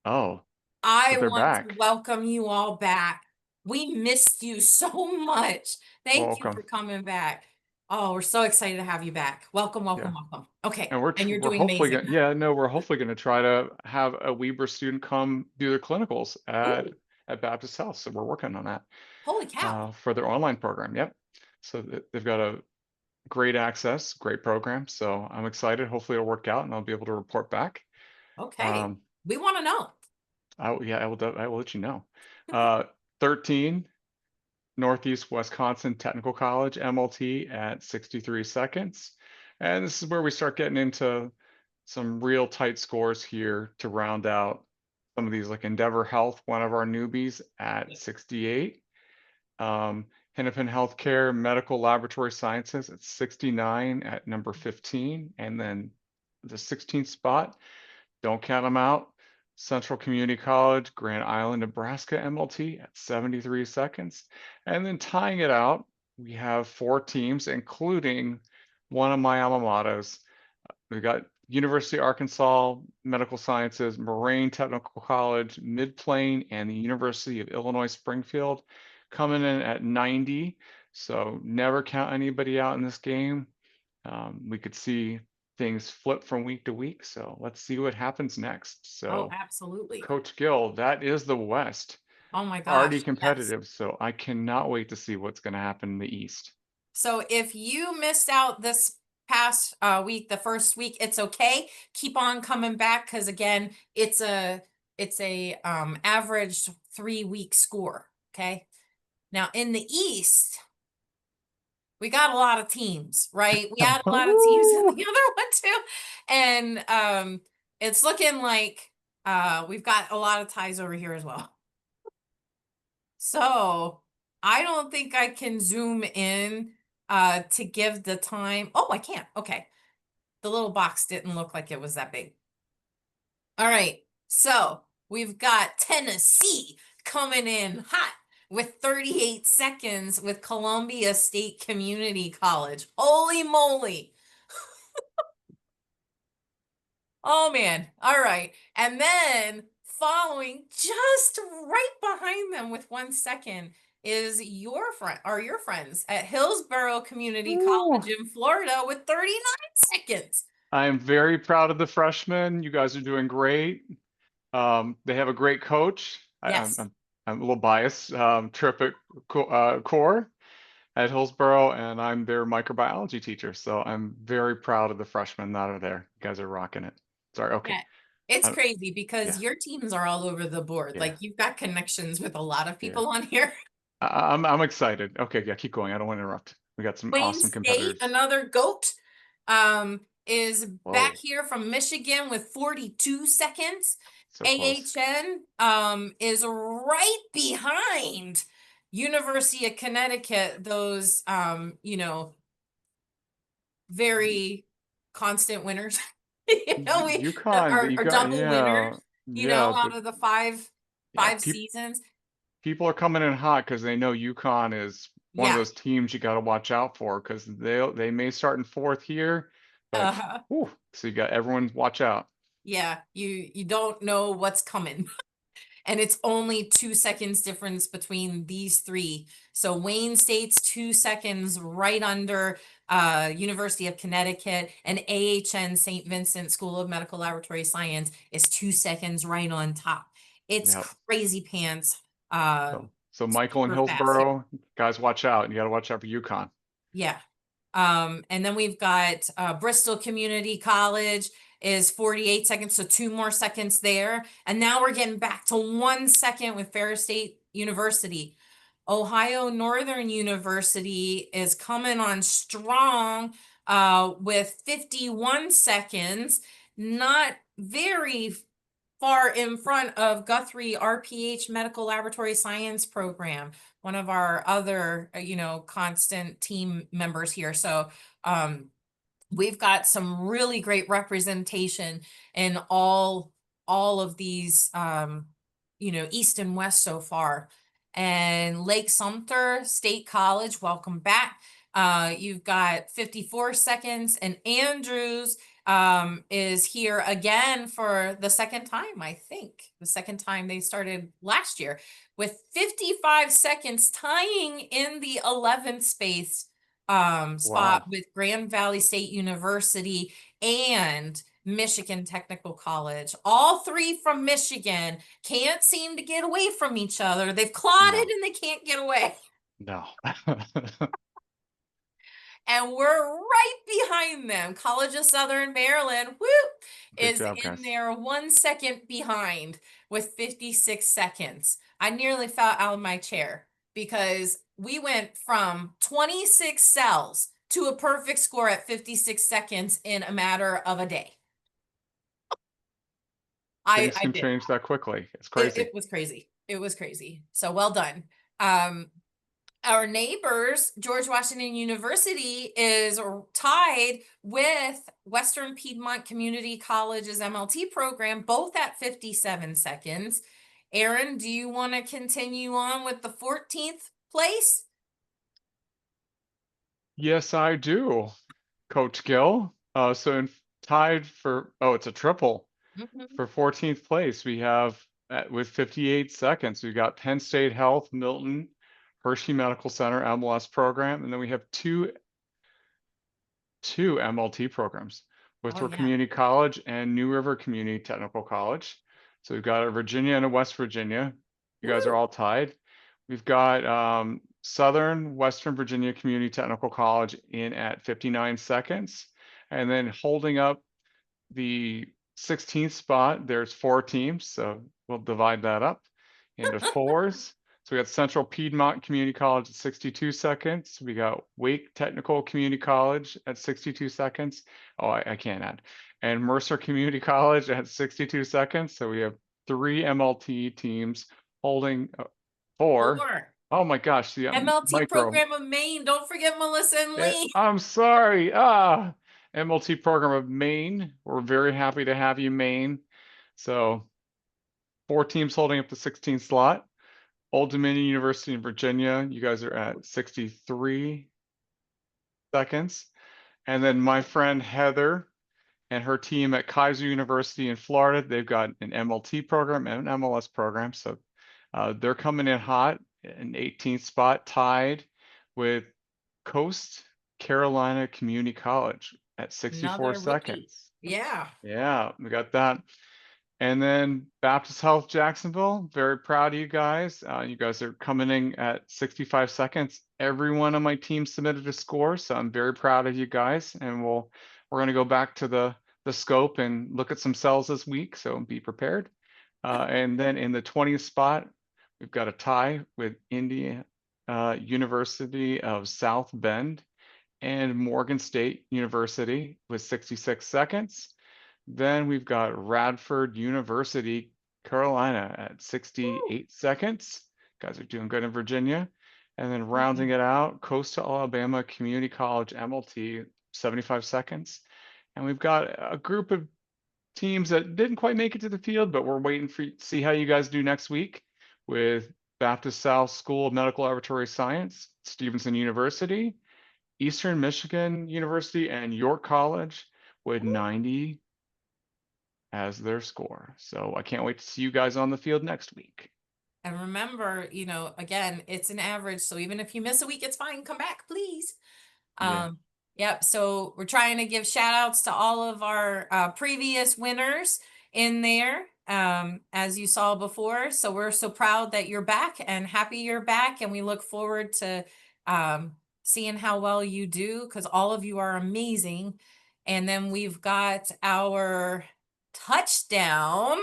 oh, I But they're want to back. welcome you all back. We missed you so much. Thank you Welcome. for coming back. Oh, we're so excited to have you back. Welcome, welcome, Yeah. welcome. Okay, And and you're we're doing hopefully amazing. gonna, yeah, no, we're hopefully gonna try to have a Weber student come do their clinicals Ooh, at Baptist Health. So we're working on that holy cow. for their online program. Yep. So they've got a great access, great program. So I'm excited. Hopefully it'll work out and I'll be able to report back. Okay, Um, we want to know. yeah, I will let you know. Uh, 13 Northeast Wisconsin Technical College MLT at 63 seconds. And this is where we start getting into some real tight scores here to round out some of these, like Endeavor Health, one of our newbies at 68. Hennepin Healthcare Medical Laboratory Sciences at 69 at number 15. And then the 16th spot, don't count them out. Central Community College, Grand Island, Nebraska MLT at 73 seconds. And then tying it out, we have 4 teams, including one of my alma maters. We've got University of Arkansas Medical Sciences, Moraine Technical College, Mid Plain, and the University of Illinois Springfield coming in at 90. So never count anybody out in this game. We could see things flip from week to week. So let's see what happens next. Oh, So absolutely. Coach Gill, that is the West. Oh my Already gosh, yes. competitive. So I cannot wait to see what's going to happen in the East. So if you missed out this past week, the first week, it's okay. Keep on coming back because again, it's a average 3 week score. Okay. Now in the East, we got a lot of teams, right? We had a lot of teams in the Ooh. other one too. And it's looking like we've got a lot of ties over here as well. So I don't think I can zoom in to give the time. Oh, I can't. Okay. The little box didn't look like it was that big. All right. So we've got Tennessee coming in hot with 38 seconds with Columbia State Community College. Holy moly. Oh man. All right. And then following just right behind them with 1 second is your friends at Hillsborough Community Ooh. College in Florida with 39 seconds. I am very proud of the freshmen. You guys are doing great. They have a great coach. Yes. I'm a little biased. Terrific core at Hillsborough, and I'm their microbiology teacher. So I'm very proud of the freshmen that are there. You guys are rocking it. Sorry. Okay. Yeah. It's Uh, crazy because yeah. your teams are all over the board. Yeah. Like you've got connections with a lot of Yeah. people on here. I'm excited. Okay. Yeah. Keep going. I don't want to interrupt. We got some Wayne awesome State, competitors. another GOAT, is back Whoa. here from Michigan with 42 seconds. So close. AHN is right behind University of Connecticut, those very constant winners. We UConn, are you got, double winners, yeah. Yeah. out of the five Yeah. five seasons. People are coming in hot because they know UConn is one of Yeah. those teams you got to watch out for because they may start in fourth here, but Uh, whew, so you got everyone watch out. yeah, you don't know what's coming. And it's only 2 seconds difference between these three. So Wayne State's 2 seconds right under University of Connecticut, and AHN St. Vincent School of Medical Laboratory Science is 2 seconds right on top. It's Yep. crazy pants. So Michael and Super fast here. Hillsborough, guys, watch out. You got to watch out for UConn. Yeah. And then we've got Bristol Community College is 48 seconds, so 2 more seconds there. And now we're getting back to 1 second with Ferris State University. Ohio Northern University is coming on strong with 51 seconds, not very far in front of Guthrie RPH Medical Laboratory Science Program, one of our other, constant team members here. So, we've got some really great representation in all of these, East and West so far. And Lake Sumter State College, welcome back. You've got 54 seconds, and Andrews is here again for the second time, I think. The second time they started last year with 55 seconds, tying in the 11th space spot Wow. with Grand Valley State University and Michigan Technical College. All three from Michigan can't seem to get away from each other. They've clotted No, and they can't get away. no. And we're right behind them. College of Southern Maryland, Good is job, in guys. there 1 second behind with 56 seconds. I nearly fell out of my chair because we went from 26 cells to a perfect score at 56 seconds in a matter of a day. Things I can did. change that quickly. It's It crazy. was crazy. It was crazy. So well done. Um, our neighbors, George Washington University, is tied with Western Piedmont Community College's MLT program, both at 57 seconds. Aaron, do you want to continue on with the 14th place? Yes, I do, Coach Gill. Tied for, oh, it's a triple Mhm. for 14th place. We have with 58 seconds, we got Penn State Health, Milton, Hershey Medical Center MLS program, and then we have two MLT programs, Oh, Withrow yeah. Community College and New River Community Technical College. So we've got a Virginia and a West Virginia. You guys are Woo! all tied. We've got Southern Western Virginia Community Technical College in at 59 seconds. And then holding up the 16th spot, there's four teams, so we'll divide that up into fours. So we got Central Piedmont Community College at 62 seconds. We got Wake Technical Community College at 62 seconds. Oh, I can't add. And Mercer Community College at 62 seconds. So we have three MLT teams holding four. Four. Oh my gosh, the MLT micro. program of Maine. Don't forget Melissa and Lee. I'm sorry. MLT program of Maine. We're very happy to have you, Maine. So four teams holding up the 16th slot. Old Dominion University in Virginia, you guys are at 63 seconds. And then my friend Heather and her team at Kaiser University in Florida, they've got an MLT program and an MLS program. So they're coming in hot, an 18th spot, tied with Coast Carolina Community College at 64 Another rookie. seconds. Yeah. Yeah, we got that. And then Baptist Health Jacksonville, very proud of you guys. You guys are coming in at 65 seconds. Every one of my team submitted a score, so I'm very proud of you guys. And we're going to go back to the scope and look at some cells this week, so be prepared. And then in the 20th spot, we've got a tie with Indiana University of South Bend and Morgan State University with 66 seconds. Then we've got Radford University, Carolina at Woo. 68 seconds. Guys are doing good in Virginia. And then rounding Mhm. it out, Coastal Alabama Community College MLT, 75 seconds. And we've got a group of teams that didn't quite make it to the field, but we're waiting for see how you guys do next week with Baptist South School of Medical Laboratory Science, Stevenson University, Eastern Michigan University, and York College with 90 as their score. So I can't wait to see you guys on the field next week. And remember, again, it's an average. So even if you miss a week, it's fine. Come back, please. Yeah. Yep. So we're trying to give shout outs to all of our previous winners in there, as you saw before. So we're so proud that you're back and happy you're back. And we look forward to seeing how well you do because all of you are amazing. And then we've got our touchdown.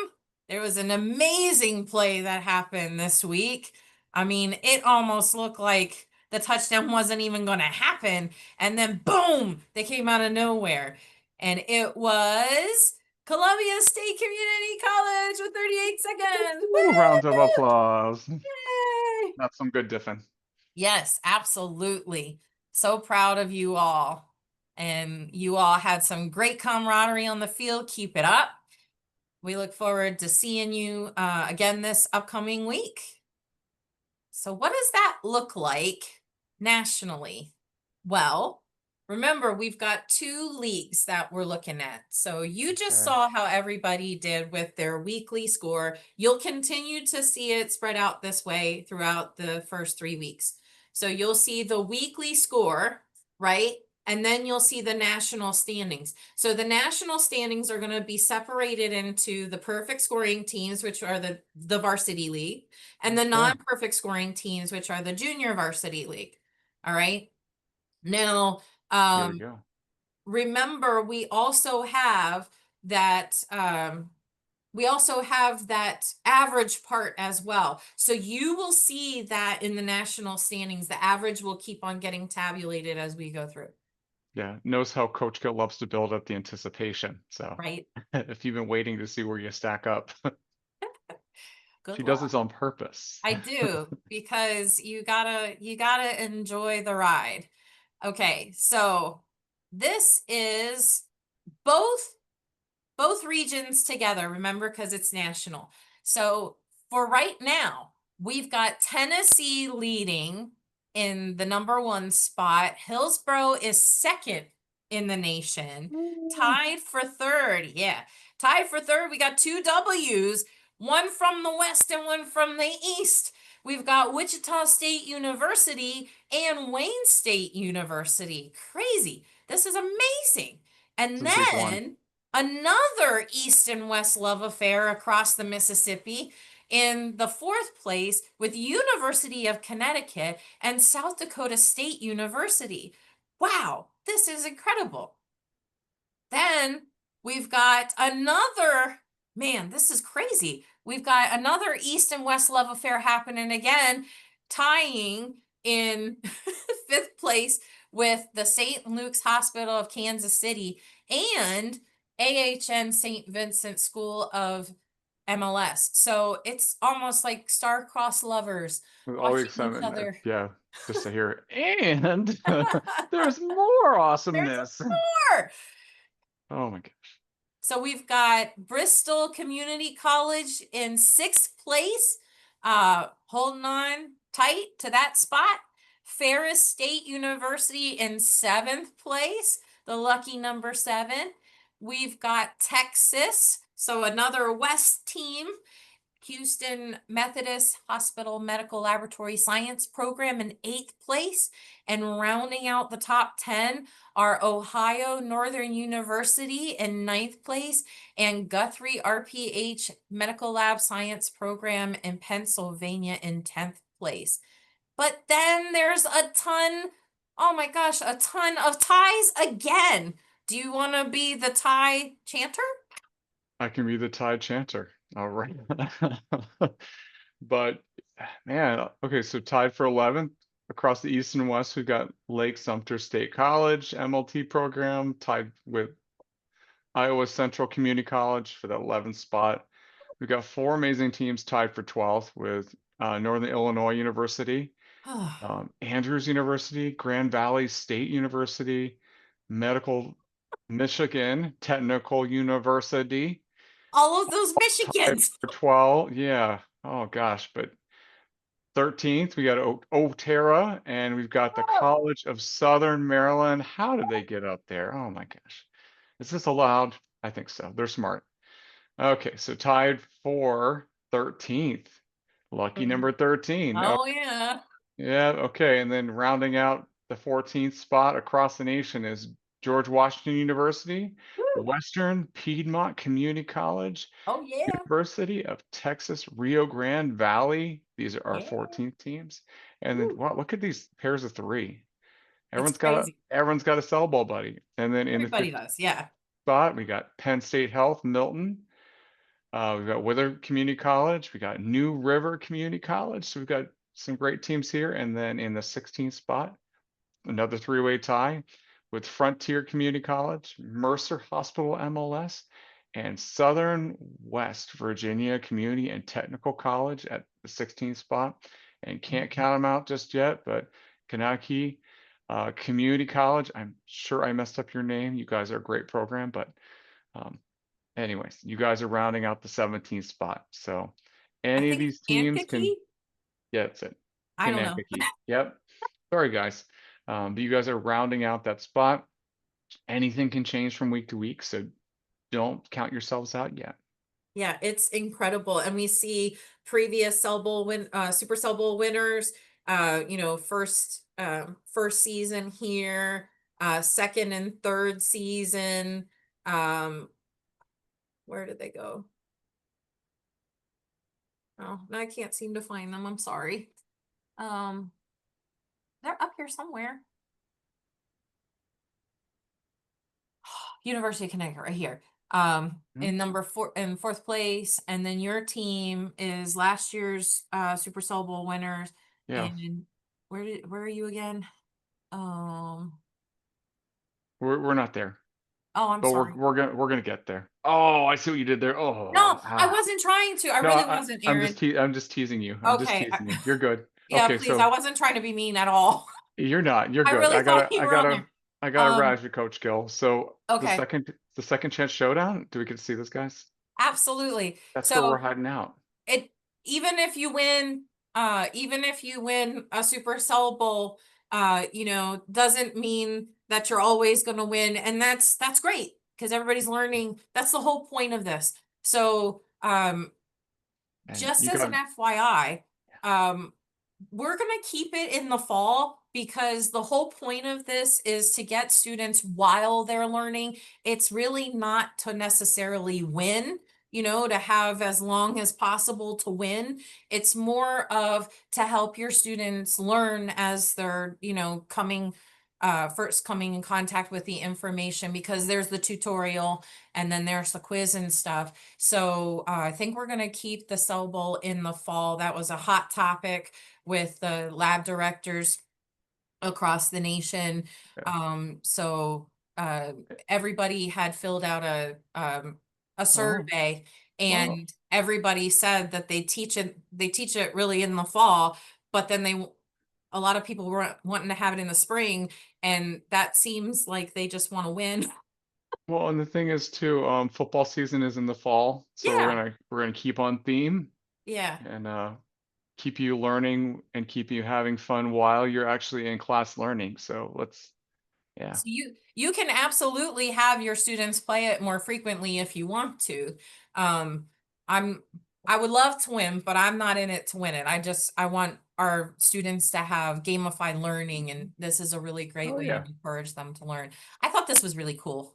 There was an amazing play that happened this week. I mean, it almost looked like the touchdown wasn't even going to happen. And then boom, they came out of nowhere. And it was Columbia State Community College with 38 seconds. Ooh, round of Woo! applause. Yay! That's some good diffing. Yes, absolutely. So proud of you all. And you all had some great camaraderie on the field. Keep it up. We look forward to seeing you again this upcoming week. So, what does that look like nationally? Well, Remember, we've got two leagues that we're looking at. So you just Okay. saw how everybody did with their weekly score. You'll continue to see it spread out this way throughout the first 3 weeks. So you'll see the weekly score, right? And then you'll see the national standings. So the national standings are going to be separated into the perfect scoring teams, which are the varsity league, and the Okay. non-perfect scoring teams, which are the junior varsity league. All right. Now, Here we um, go. remember we also have that average part as well. So you will see that in the national standings, the average will keep on getting tabulated as we go through, Yeah. Knows how Coach Gill loves to build up the anticipation. So right? if you've been waiting to see where you stack up, Good she does luck. this on purpose. I do because you gotta enjoy the ride. Okay, so this is both both regions together, remember, because it's national. So for right now, we've got Tennessee leading in the number one spot. Hillsborough is second in the nation, Ooh. tied for third. Yeah, tied for third. We got two W's, one from the west and one from the east. We've got Wichita State University and Wayne State University. Crazy. This is amazing. It's And a big one. then another East and West love affair across the Mississippi in the fourth place with University of Connecticut and South Dakota State University. Wow, this is incredible. Then we've got another, man, this is crazy. We've got another East and West love affair happening again, tying in fifth place with the St. Luke's Hospital of Kansas City and AHN St. Vincent School of MLS. So it's almost like star-crossed lovers With all the watching each excitement. other. Yeah. Just to hear it. And there's more There's awesomeness. more. Oh my gosh. So we've got Bristol Community College in sixth place, holding on tight to that spot. Ferris State University in seventh place, the lucky number seven. We've got Texas, so another West team, Houston Methodist Hospital Medical Laboratory Science Program in eighth place. And rounding out the top 10 are Ohio Northern University in ninth place and Guthrie RPH Medical Lab Science Program in Pennsylvania in 10th place. But then there's a ton, oh my gosh, a ton of ties again. Do you want to be the tie chanter? I can be the Tide Chanter. All right. But man, okay, so tied for 11th across the East and West, we've got Lake Sumter State College MLT program tied with Iowa Central Community College for the 11th spot. We've got four amazing teams tied for 12th with Northern Illinois University, Andrews University, Grand Valley State University, Medical Michigan Technical University, All of those tied Michigans. for 12. Yeah. Oh gosh, but 13th, we got Otera, and we've got the College of Southern Maryland. How did they get up there? Oh my gosh. Is this allowed? I think so. They're smart. Okay, so tied for 13th. Lucky number 13. Oh, Oh yeah. yeah, okay. And then rounding out the 14th spot across the nation is George Washington University, Woo. Western Piedmont Community College, Oh yeah. University of Texas, Rio Grande Valley. These are our Yeah. 14th teams. And then Woo. wow, look at these pairs of three. It's crazy. Everyone's got a cell ball buddy. And then in the Everybody 15th does. Yeah. spot, we got Penn State Health, Milton. We've got Wither Community College. We got New River Community College. So we've got some great teams here. And then in the 16th spot, another three-way tie with Frontier Community College, Mercer Hospital MLS, and Southern West Virginia Community and Technical College at the 16th spot. And can't count them out just yet, but Kanaki Community College. I'm sure I messed up your name. You guys are a great program, but um, anyways, you guys are rounding out the 17th spot. So I any of think these teams can Kankakee. get it. I don't know. Kankakee. Yep. Sorry, guys. But you guys are rounding out that spot. Anything can change from week to week, so don't count yourselves out yet. Yeah, it's incredible. And we see previous Super Cell Bowl winners, first season here, second and third season. Um, where did they go? Oh, I can't seem to find them. I'm sorry. Um, they're up here somewhere. University of Connecticut right here. Hmm? In fourth place, and then your team is last year's Super Soul Bowl winners. Yeah, And where are you again? Um, we're not there, oh, I'm but sorry. we're gonna get there. Oh, I see what you did there. No, Oh, I ah. wasn't trying to. I No, really wasn't, Aaron. I'm just teasing you. I'm just Okay. teasing you. You're good. Yeah, Okay, please. I so wasn't trying to be mean at all. you're not. You're I good. really thought you were on there. I gotta Um, razz you, Coach Gill. So okay. the second chance showdown. Do we get to see this, guys? Absolutely. That's where we're So hiding out. it even if you win a Super Soul Bowl, doesn't mean that you're always going to win, and that's great because everybody's learning. That's the whole point of this. So And just you as got an FYI, um, we're going to keep it in the fall because the whole point of this is to get students while they're learning. It's really not to necessarily win, to have as long as possible to win. It's more of to help your students learn as they're, first coming in contact with the information because there's the tutorial and then there's the quiz and stuff. So I think we're going to keep the Cell Bowl in the fall. That was a hot topic with the lab directors across the nation. yeah. So everybody had filled out a Oh, survey, wow. and everybody said that they teach it really in the fall, but then a lot of people were wanting to have it in the spring, and that seems like they just want to win. Well, and the thing is too, football season is in the fall, so Yeah. we're gonna keep on theme Yeah. and keep you learning and keep you having fun while you're actually in class learning. So yeah. So you can absolutely have your students play it more frequently if you want to. Um, I'm I would love to win, but I'm not in it to win it. I want our students to have gamified learning, and this is a really great Oh way to yeah, encourage them to learn. I thought this was really cool.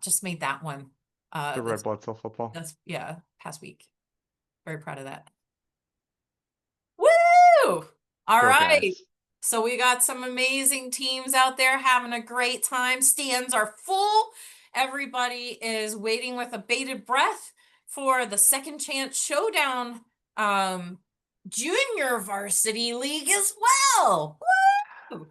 Just made that one. the red This blood cell football. that's yeah, past week. Very proud of that. Woo! All Go right. guys. So we got some amazing teams out there having a great time. Stands are full. Everybody is waiting with a bated breath for the second chance showdown um junior varsity league as well. Woo!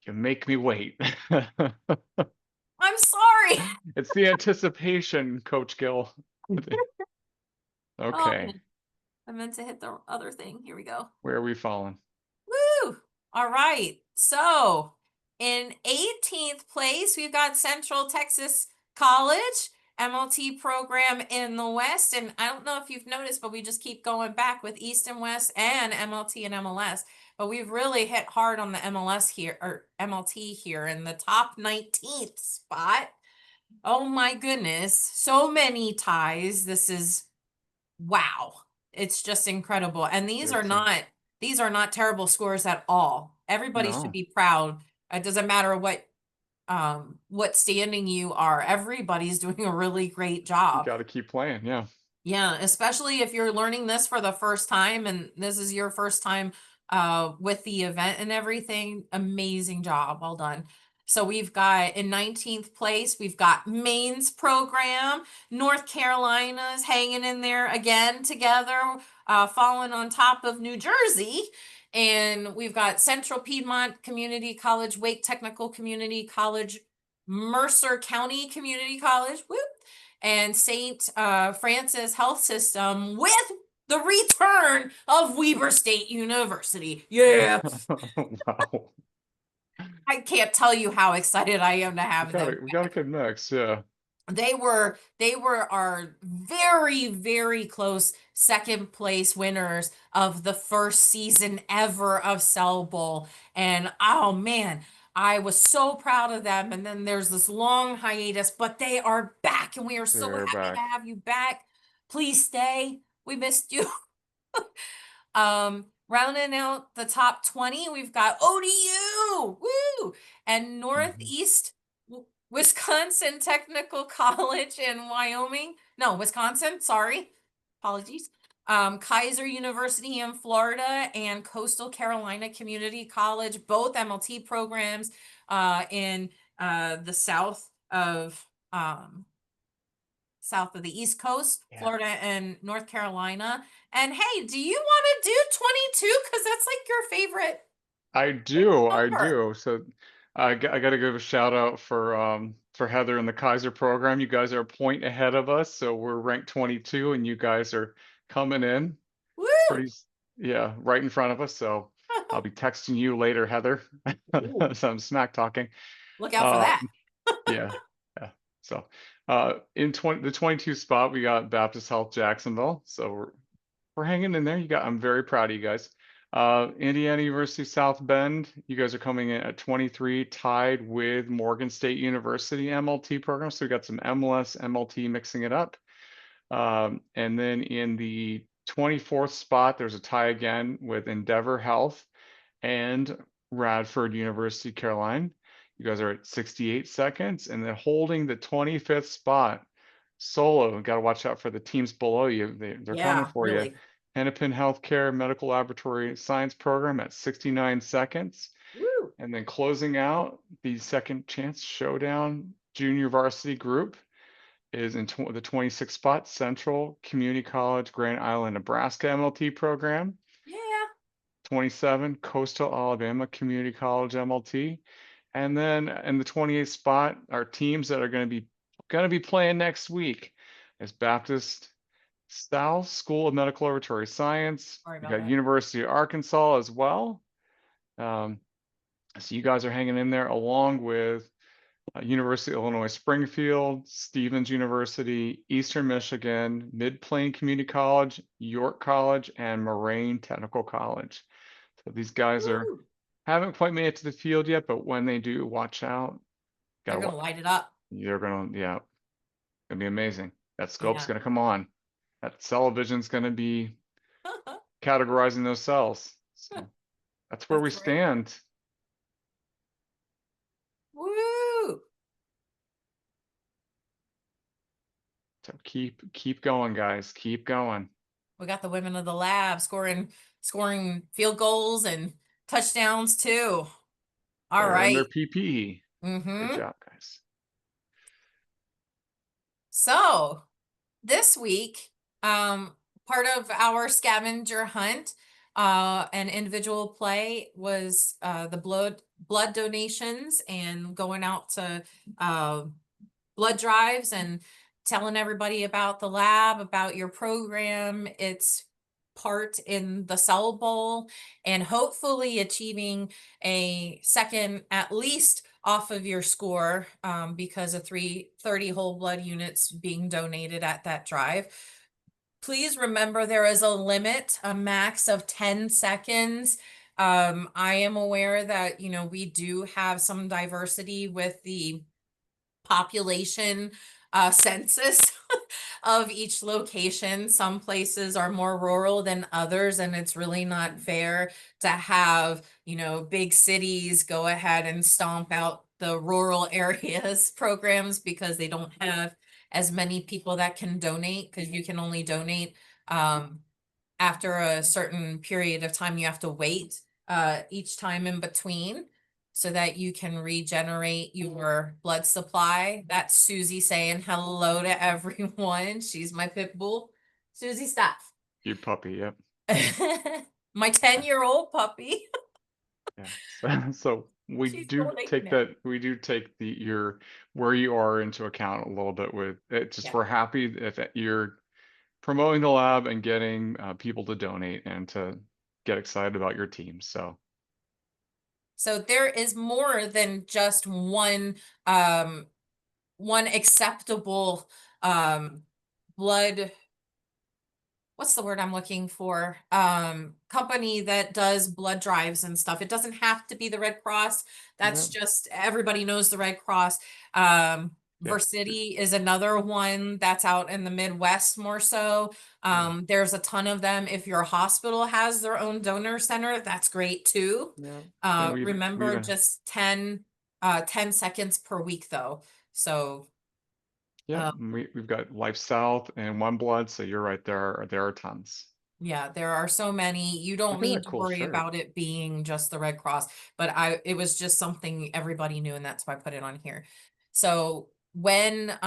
You make me wait. I'm sorry. It's the anticipation, Coach Gill. Oh, Okay, I meant to hit the other thing. Here we go. where are we falling? Woo! All right. So in 18th place, we've got Central Texas College, MLT program in the West. And I don't know if you've noticed, but we just keep going back with East and West and MLT and MLS. But we've really hit hard on the MLS here or MLT here in the top 19th spot. Oh my goodness. So many ties. This is wow. It's just incredible. And It's these are not terrible scores at all. Everybody should no, be proud. It doesn't matter what standing you are. Everybody's doing a really great you job. got to keep playing. Yeah, Yeah, especially if you're learning this for the first time and this is your first time with the event and everything. Amazing job. Well done. So we've got in 19th place, we've got Maine's program, North Carolina's hanging in there again together, falling on top of New Jersey. And we've got Central Piedmont Community College, Wake Technical Community College, Mercer County Community College. Whoop, and St. Francis Health System with the return of Weber State University. Yeah. wow. I can't tell you how excited I am to have them. We got a good mix. Yeah. They were our very, very close second place winners of the first season ever of Cell Bowl. And oh man, I was so proud of them. And then there's this long hiatus, but they are back and we are so They're happy to back. have you back. Please stay. We missed you. Rounding out the top 20, we've got ODU, woo, and Mhm. Northeast Wisconsin Technical College in Wyoming. No, Wisconsin, sorry. Apologies. Kaiser University in Florida and Coastal Carolina Community College, both MLT programs in the south of the East Coast, Yeah. Florida and North Carolina. And hey, do you want to do 22? Because that's like your favorite I number. do. So I got to give a shout out for Heather and the Kaiser program. You guys are a point ahead of us, so we're ranked 22, and you guys are coming in Woo! pretty, yeah, right in front of us. So I'll be texting you later, Heather. Ooh, So I'm smack talking. look out for Uh, that. yeah, yeah. So in 22 spot, we got Baptist Health Jacksonville. So we're hanging in there. I'm very proud of you guys. Indiana University South Bend, you guys are coming in at 23, tied with Morgan State University MLT program. So we got some MLS, MLT mixing it up. And then in the 24th spot, there's a tie again with Endeavor Health and Radford University, Caroline. You guys are at 68 seconds, and then holding the 25th spot. Solo, got to watch out for the teams below you. They're coming Yeah, for you. really. Hennepin Healthcare Medical Laboratory Science Program at 69 seconds. Woo! And then closing out the second chance showdown junior varsity group is in the 26th spot, Central Community College, Grand Island, Nebraska MLT program. Yeah. 27, Coastal Alabama Community College MLT. And then in the 28th spot, our teams that are going to be playing next week is Baptist South School of Medical Laboratory Science. Sorry We about got that. University of Arkansas as well. Um, so you guys are hanging in there along with University of Illinois Springfield, Stevens University, Eastern Michigan, Mid Plain Community College, York College, and Moraine Technical College. So these guys are Woo! haven't quite made it to the field yet, but when they do, watch out. They're Gotta gonna watch. light it up. You're gonna, yeah, gonna be amazing. That scope's Yeah. gonna come on. That cell vision's gonna be categorizing those cells. So that's where we That's right. stand. Woo! So keep going, guys. Keep going. We got the women of the lab scoring field goals and touchdowns too. All Wearing their right. PPE. Good Mm-hmm. job, guys. So this week, part of our scavenger hunt, an individual play was the blood donations and going out to uh, blood drives and telling everybody about the lab, about your program, its part in the Cell Bowl, and hopefully achieving a second at least off of your score because of 330 whole blood units being donated at that drive. Please remember there is a limit, a max of 10 seconds. I am aware that, we do have some diversity with the population census of each location. Some places are more rural than others, and it's really not fair to have, big cities go ahead and stomp out the rural areas programs because they don't have as many people that can donate because you can only donate um, after a certain period of time. You have to wait each time in between so that you can regenerate your blood supply. That's Susie saying hello to everyone. She's my pit bull. Susie, stop. Your puppy, yep. My Yeah. 10-year-old puppy. Yeah. So She's donating now. we do take your where you are into account a little bit with it. Just Yeah. we're happy that you're promoting the lab and getting people to donate and to get excited about your team. So So there is more than just one um one acceptable blood, what's the word I'm looking for? Company that does blood drives and stuff. It doesn't have to be the Red Cross. Yeah, That's just everybody knows the Red Cross. yeah, Versity is another one that's out in the Midwest more so. yeah, There's a ton of them. If your hospital has their own donor center, that's great too. yeah. And we Remember even just 10 seconds per week though. So, yeah, uh, we've got Life South and One Blood, so you're right, there are tons. yeah, there are so many. You don't Look at need that to cool worry shirt. about it being just the Red Cross, but it was just something everybody knew, and that's why I put it on here. So when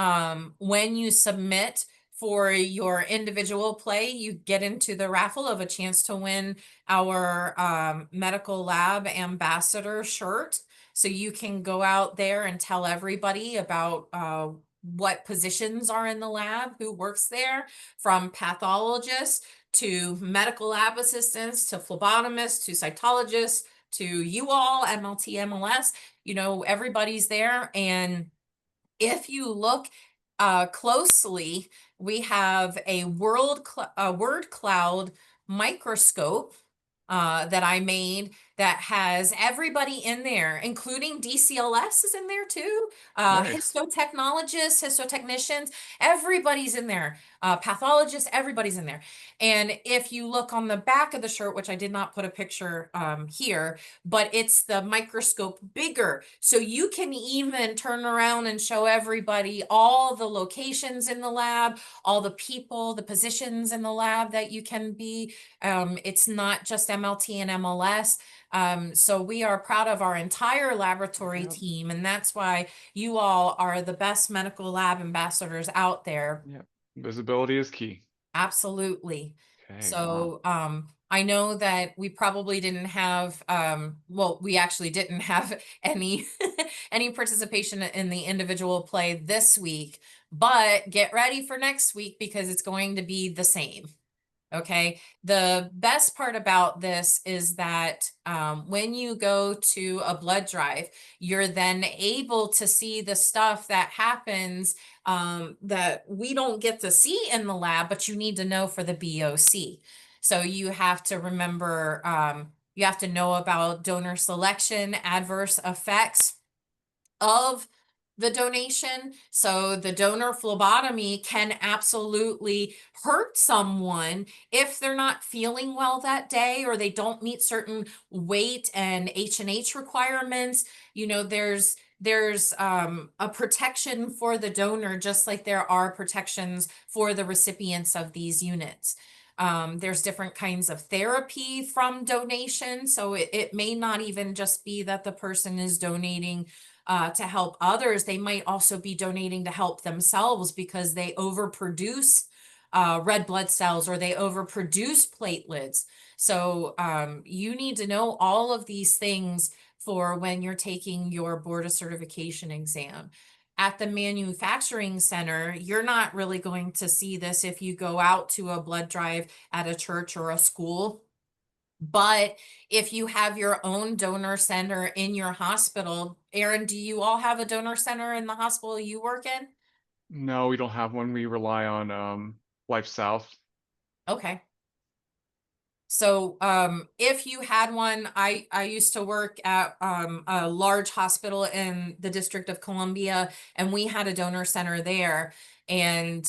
you submit for your individual play, you get into the raffle of a chance to win our medical lab ambassador shirt. So you can go out there and tell everybody about what positions are in the lab, who works there, from pathologists to medical lab assistants to phlebotomists to cytologists to you all, MLT, MLS, everybody's there. And if you look closely, we have a word cloud microscope that I made that has everybody in there, including DCLS is in there too. Nice. Histotechnologists, histotechnicians, everybody's in there. Pathologists, everybody's in there. And if you look on the back of the shirt, which I did not put a picture here, but it's the microscope bigger. So you can even turn around and show everybody all the locations in the lab, all the people, the positions in the lab that you can be. It's not just MLT and MLS. So we are proud of our entire laboratory Yep, team, and that's why you all are the best medical lab ambassadors out there. yep. Visibility is key. Absolutely. Okay, wow. So, I know that we probably didn't have, well, we actually didn't have any any participation in the individual play this week, but get ready for next week because it's going to be the same. Okay. The best part about this is that when you go to a blood drive, you're then able to see the stuff that happens that we don't get to see in the lab, but you need to know for the BOC. So you have to remember, you have to know about donor selection, adverse effects of the donation. So the donor phlebotomy can absolutely hurt someone if they're not feeling well that day or they don't meet certain weight and H&H requirements. There's a protection for the donor just like there are protections for the recipients of these units. There's different kinds of therapy from donation. So it may not even just be that the person is donating to help others. They might also be donating to help themselves because they overproduce red blood cells or they overproduce platelets. So you need to know all of these things for when you're taking your board of certification exam. At the manufacturing center, you're not really going to see this if you go out to a blood drive at a church or a school. But if you have your own donor center in your hospital, Aaron, do you all have a donor center in the hospital you work in? No, we don't have one. We rely on Life South. Okay. So if you had one, I used to work at a large hospital in the District of Columbia, and we had a donor center there. And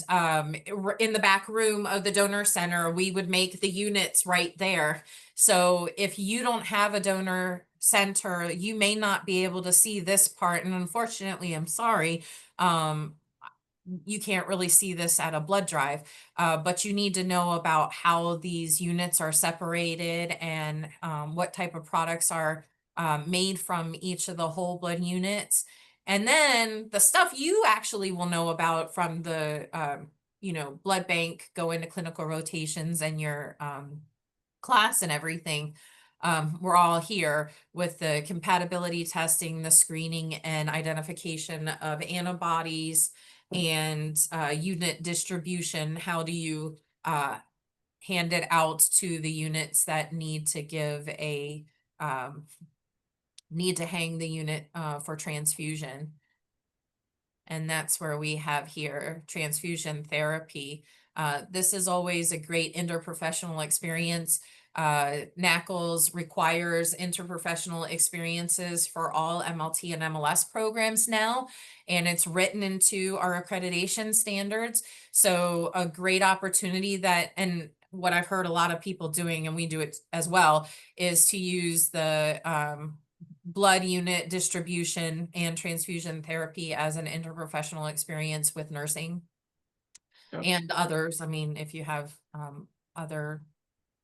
in the back room of the donor center, we would make the units right there. So if you don't have a donor center, you may not be able to see this part. And unfortunately, I'm sorry. Um, you can't really see this at a blood drive, but you need to know about how these units are separated and what type of products are made from each of the whole blood units. And then the stuff you actually will know about from the, blood bank, go into clinical rotations and your class and everything. We're all here with the compatibility testing, the screening and identification of antibodies and unit distribution. How do you hand it out to the units that need to hang the unit for transfusion? and that's where we have here transfusion therapy. This is always a great interprofessional experience. NACLS requires interprofessional experiences for all MLT and MLS programs now, and it's written into our accreditation standards. So a great opportunity that, and what I've heard a lot of people doing, and we do it as well, is to use the blood unit distribution and transfusion therapy as an interprofessional experience with nursing Yep. and others. I mean, if you have other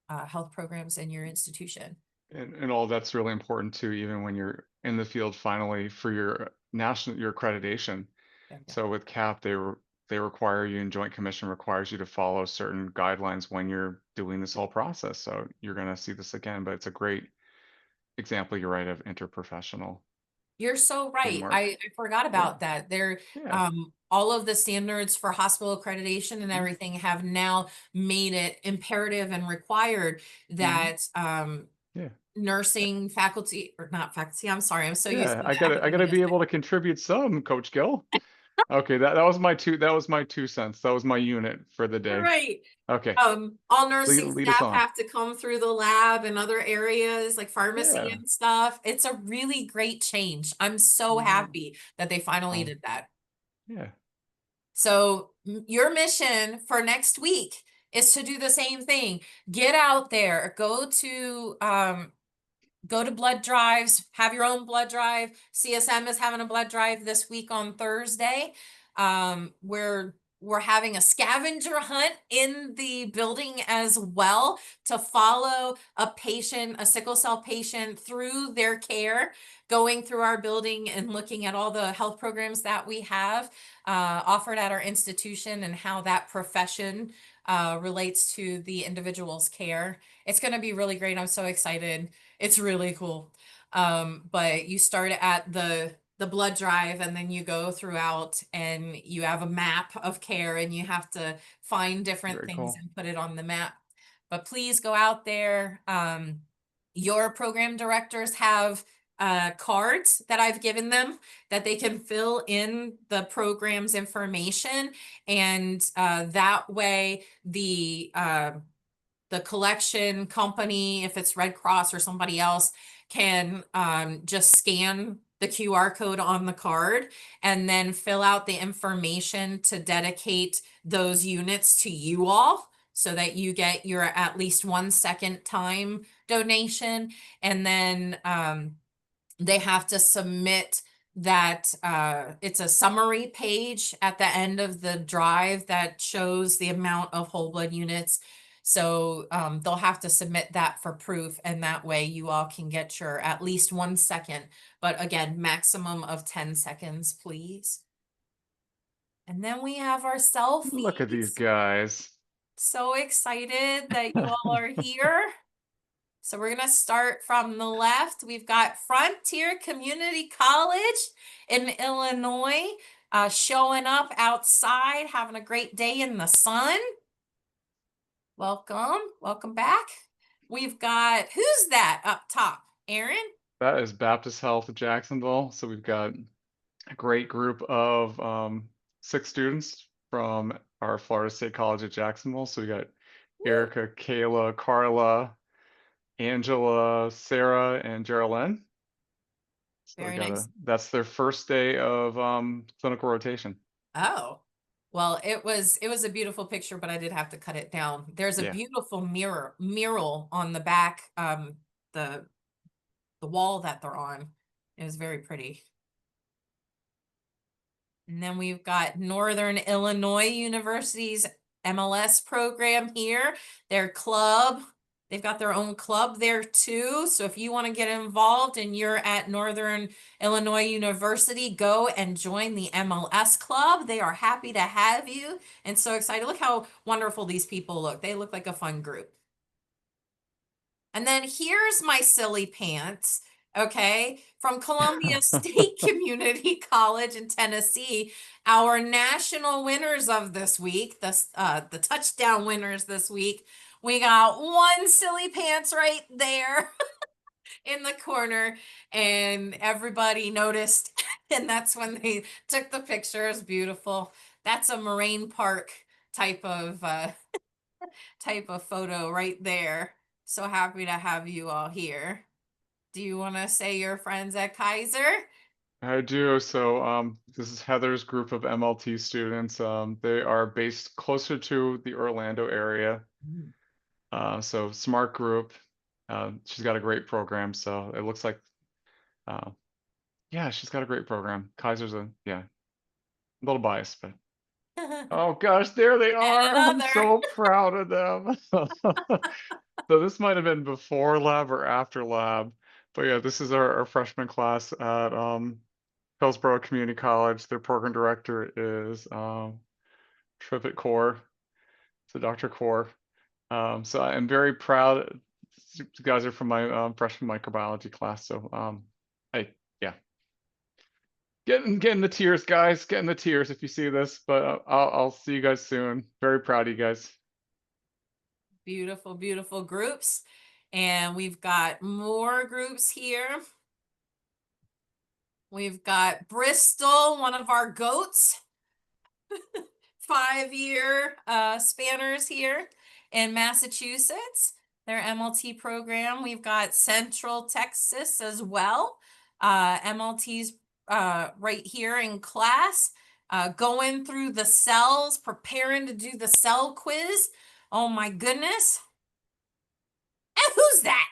health programs in your institution. And all that's really important too, even when you're in the field finally for your your accreditation. There we go. So with CAP, they require you, and Joint Commission requires you to follow certain guidelines when you're doing this whole process. So you're going to see this again, but it's a great example, you're right, of interprofessional You're so right. teamwork. I forgot Yeah, about that. There, yeah, all of the standards for hospital accreditation and mm, everything have now made it imperative and required mm, that yeah, nursing faculty, or not faculty, I'm sorry, I'm so used yeah. to I the gotta be academia. able to contribute some, Coach Gill. Okay, that was my two cents. That was my unit for the day. Right. Okay, All nursing lead us staff on. have to come through the lab and other areas like pharmacy Yeah. and stuff. It's a really great change. I'm so Mm, happy that they finally well, did that. yeah, So your mission for next week is to do the same thing. Get out there, go to blood drives, have your own blood drive. CSM is having a blood drive this week on Thursday. We're having a scavenger hunt in the building as well to follow a patient, a sickle cell patient, through their care, going through our building and looking at all the health programs that we have offered at our institution and how that profession relates to the individual's care. It's going to be really great. I'm so excited. It's really cool. But you start at the blood drive and then you go throughout and you have a map of care and you have to find different very things cool. and put it on the map. But please go out there. Your program directors have cards that I've given them that they can fill in the program's information, and that way the collection company, if it's Red Cross or somebody else, can just scan the QR code on the card and then fill out the information to dedicate those units to you all so that you get your at least 1 second time donation. And then they have to submit that it's a summary page at the end of the drive that shows the amount of whole blood units. So they'll have to submit that for proof, and that way you all can get your at least 1 second, but again, maximum of 10 seconds, please. And then we have our Look at these selfies. guys. So excited that you all are here. So we're going to start from the left. We've got Frontier Community College in Illinois showing up outside, having a great day in the sun. Welcome. Welcome back. We've got, who's that up top? Aaron? That is Baptist Health Jacksonville. So we've got a great group of 6 students from our Florida State College at Jacksonville. So we got Woo. Erica, Kayla, Carla, Angela, Sarah, and Geraldine. So we Very got nice. that's their first day of clinical rotation. Oh, well, it was a beautiful picture, but I did have to cut it down. There's a Yeah. beautiful mural on the back, the the wall that they're on. It was very pretty. And then we've got Northern Illinois University's MLS program here, their club. They've got their own club there too. So if you want to get involved and you're at Northern Illinois University, go and join the MLS club. They are happy to have you and so excited. Look how wonderful these people look. They look like a fun group. And then here's my silly pants, okay, from Columbia State Community College in Tennessee. Our national winners of this week, the touchdown winners this week. We got one silly pants right there in the corner, and everybody noticed. And that's when they took the pictures. Beautiful. That's a Moraine Park type of photo right there. So happy to have you all here. Do you want to say your friends at Kaiser? I do. So this is Heather's group of MLT students. They are based closer to the Orlando area. Mm. So smart group. She's got a great program. So it looks like, uh, yeah, she's got a great program. Kaiser's a little biased, but oh gosh, there they And are. I'm another. so proud of them. So this might have been before lab or after lab, but yeah, this is our freshman class at Hillsborough Community College. Their program director is Triplet Core, so Dr. Core. So I'm very proud. You guys are from my freshman microbiology class, so I yeah, getting the tears, guys, getting the tears if you see this. But I'll see you guys soon. Very proud of you guys. Beautiful, beautiful groups. And we've got more groups here. We've got Bristol, one of our goats, 5-year spanners here in Massachusetts, their MLT program. We've got Central Texas as well. MLT's right here in class, going through the cells, preparing to do the cell quiz. Oh my goodness. And who's that?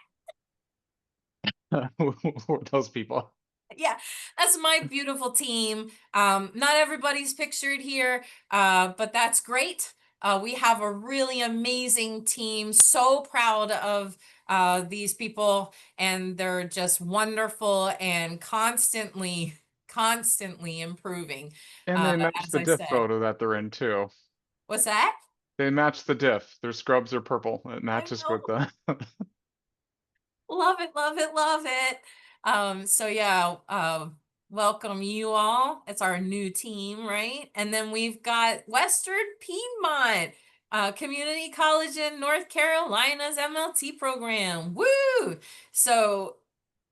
Those people. Yeah, that's my beautiful team. Not everybody's pictured here, but that's great. We have a really amazing team. So proud of these people, and they're just wonderful and constantly improving. And they match As the I diff said, photo that they're in too. what's that? They match the diff. Their scrubs are purple. It I matches with know. the Love it, love it, love it. So yeah, welcome you all. It's our new team, right? And then we've got Western Piedmont, Community College in North Carolina's MLT program. Woo! So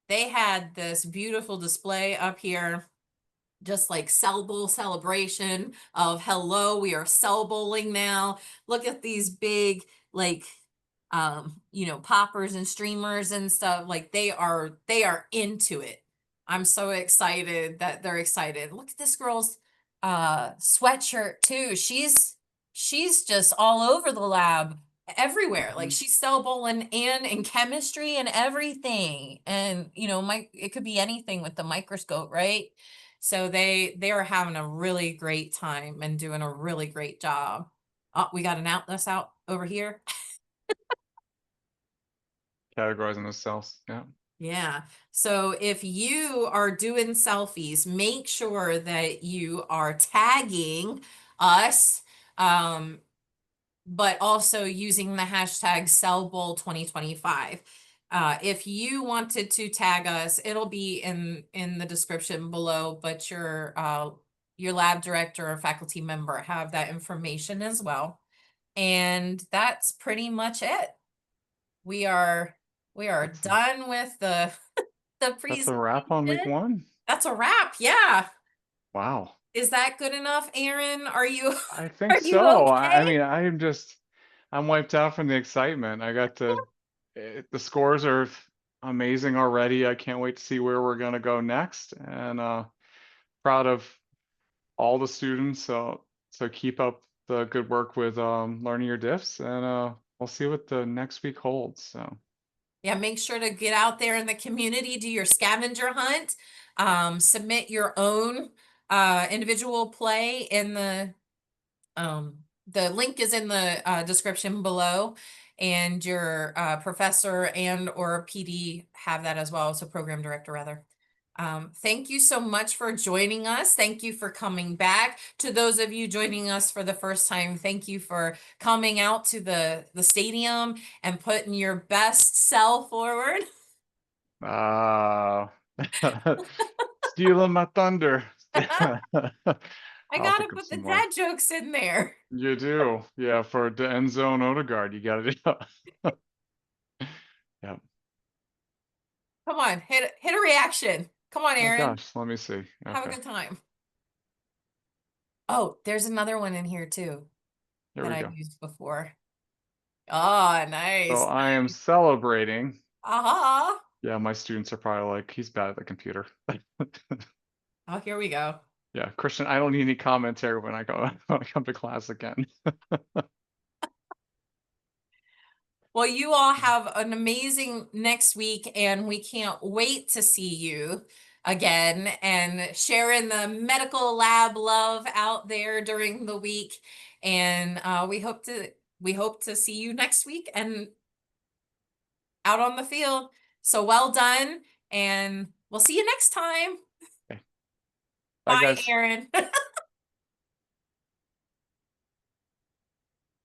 they had this beautiful display up here, just like cell bowl celebration of hello, we are cell bowling now. Look at these big, like, poppers and streamers and stuff. Like they are into it. I'm so excited that they're excited. Look at this girl's sweatshirt too. She's just all over the lab, everywhere. Like Mhm. she's cell bowling and in chemistry and everything. And it could be anything with the microscope, right? So they are having a really great time and doing a really great job. Oh, we got an outlet out over here. Categorizing the cells. Yeah. Yeah. So if you are doing selfies, make sure that you are tagging us, um, but also using the hashtag CellBowl2025. If you wanted to tag us, it'll be in the description below, but your lab director or faculty member have that information as well. And that's pretty much it. We are we are That's a, done with the that's a presentation. wrap on week one. That's a wrap. Yeah. Wow. Is that good enough, Aaron? Are you I think are you so. I okay? mean, I'm wiped out from the excitement. The scores are amazing already. I can't wait to see where we're gonna go next, and proud of all the students. So keep up the good work with learning your diffs, and we'll see what the next week holds. So Yeah, make sure to get out there in the community, do your scavenger hunt, submit your own individual play in the link is in the description below, and your professor and or PD have that as well, so program director rather. Thank you so much for joining us. Thank you for coming back. To those of you joining us for the first time, thank you for coming out to the stadium and putting your best self forward. uh stealing my thunder. I I'll gotta think of put the some more. dad jokes in there. You do. Yeah, for the end zone Odegaard, you gotta do. Yeah. Come on, hit a reaction. Come on, Oh Aaron. gosh, let me see. Have a Okay, good time. Oh, there's another one in here too here that we I've go. used before. Oh, So nice. I am celebrating. Aha. Yeah, my students are probably like, he's bad at the computer. Oh, here we go. Yeah, Christian, I don't need any commentary when I go when I come to class again. Well, you all have an amazing next week, and we can't wait to see you again and sharing the medical lab love out there during the week. And we hope to see you next week and out on the field. So well done, and we'll see you next time. Okay. Bye, Bye, guys. Aaron.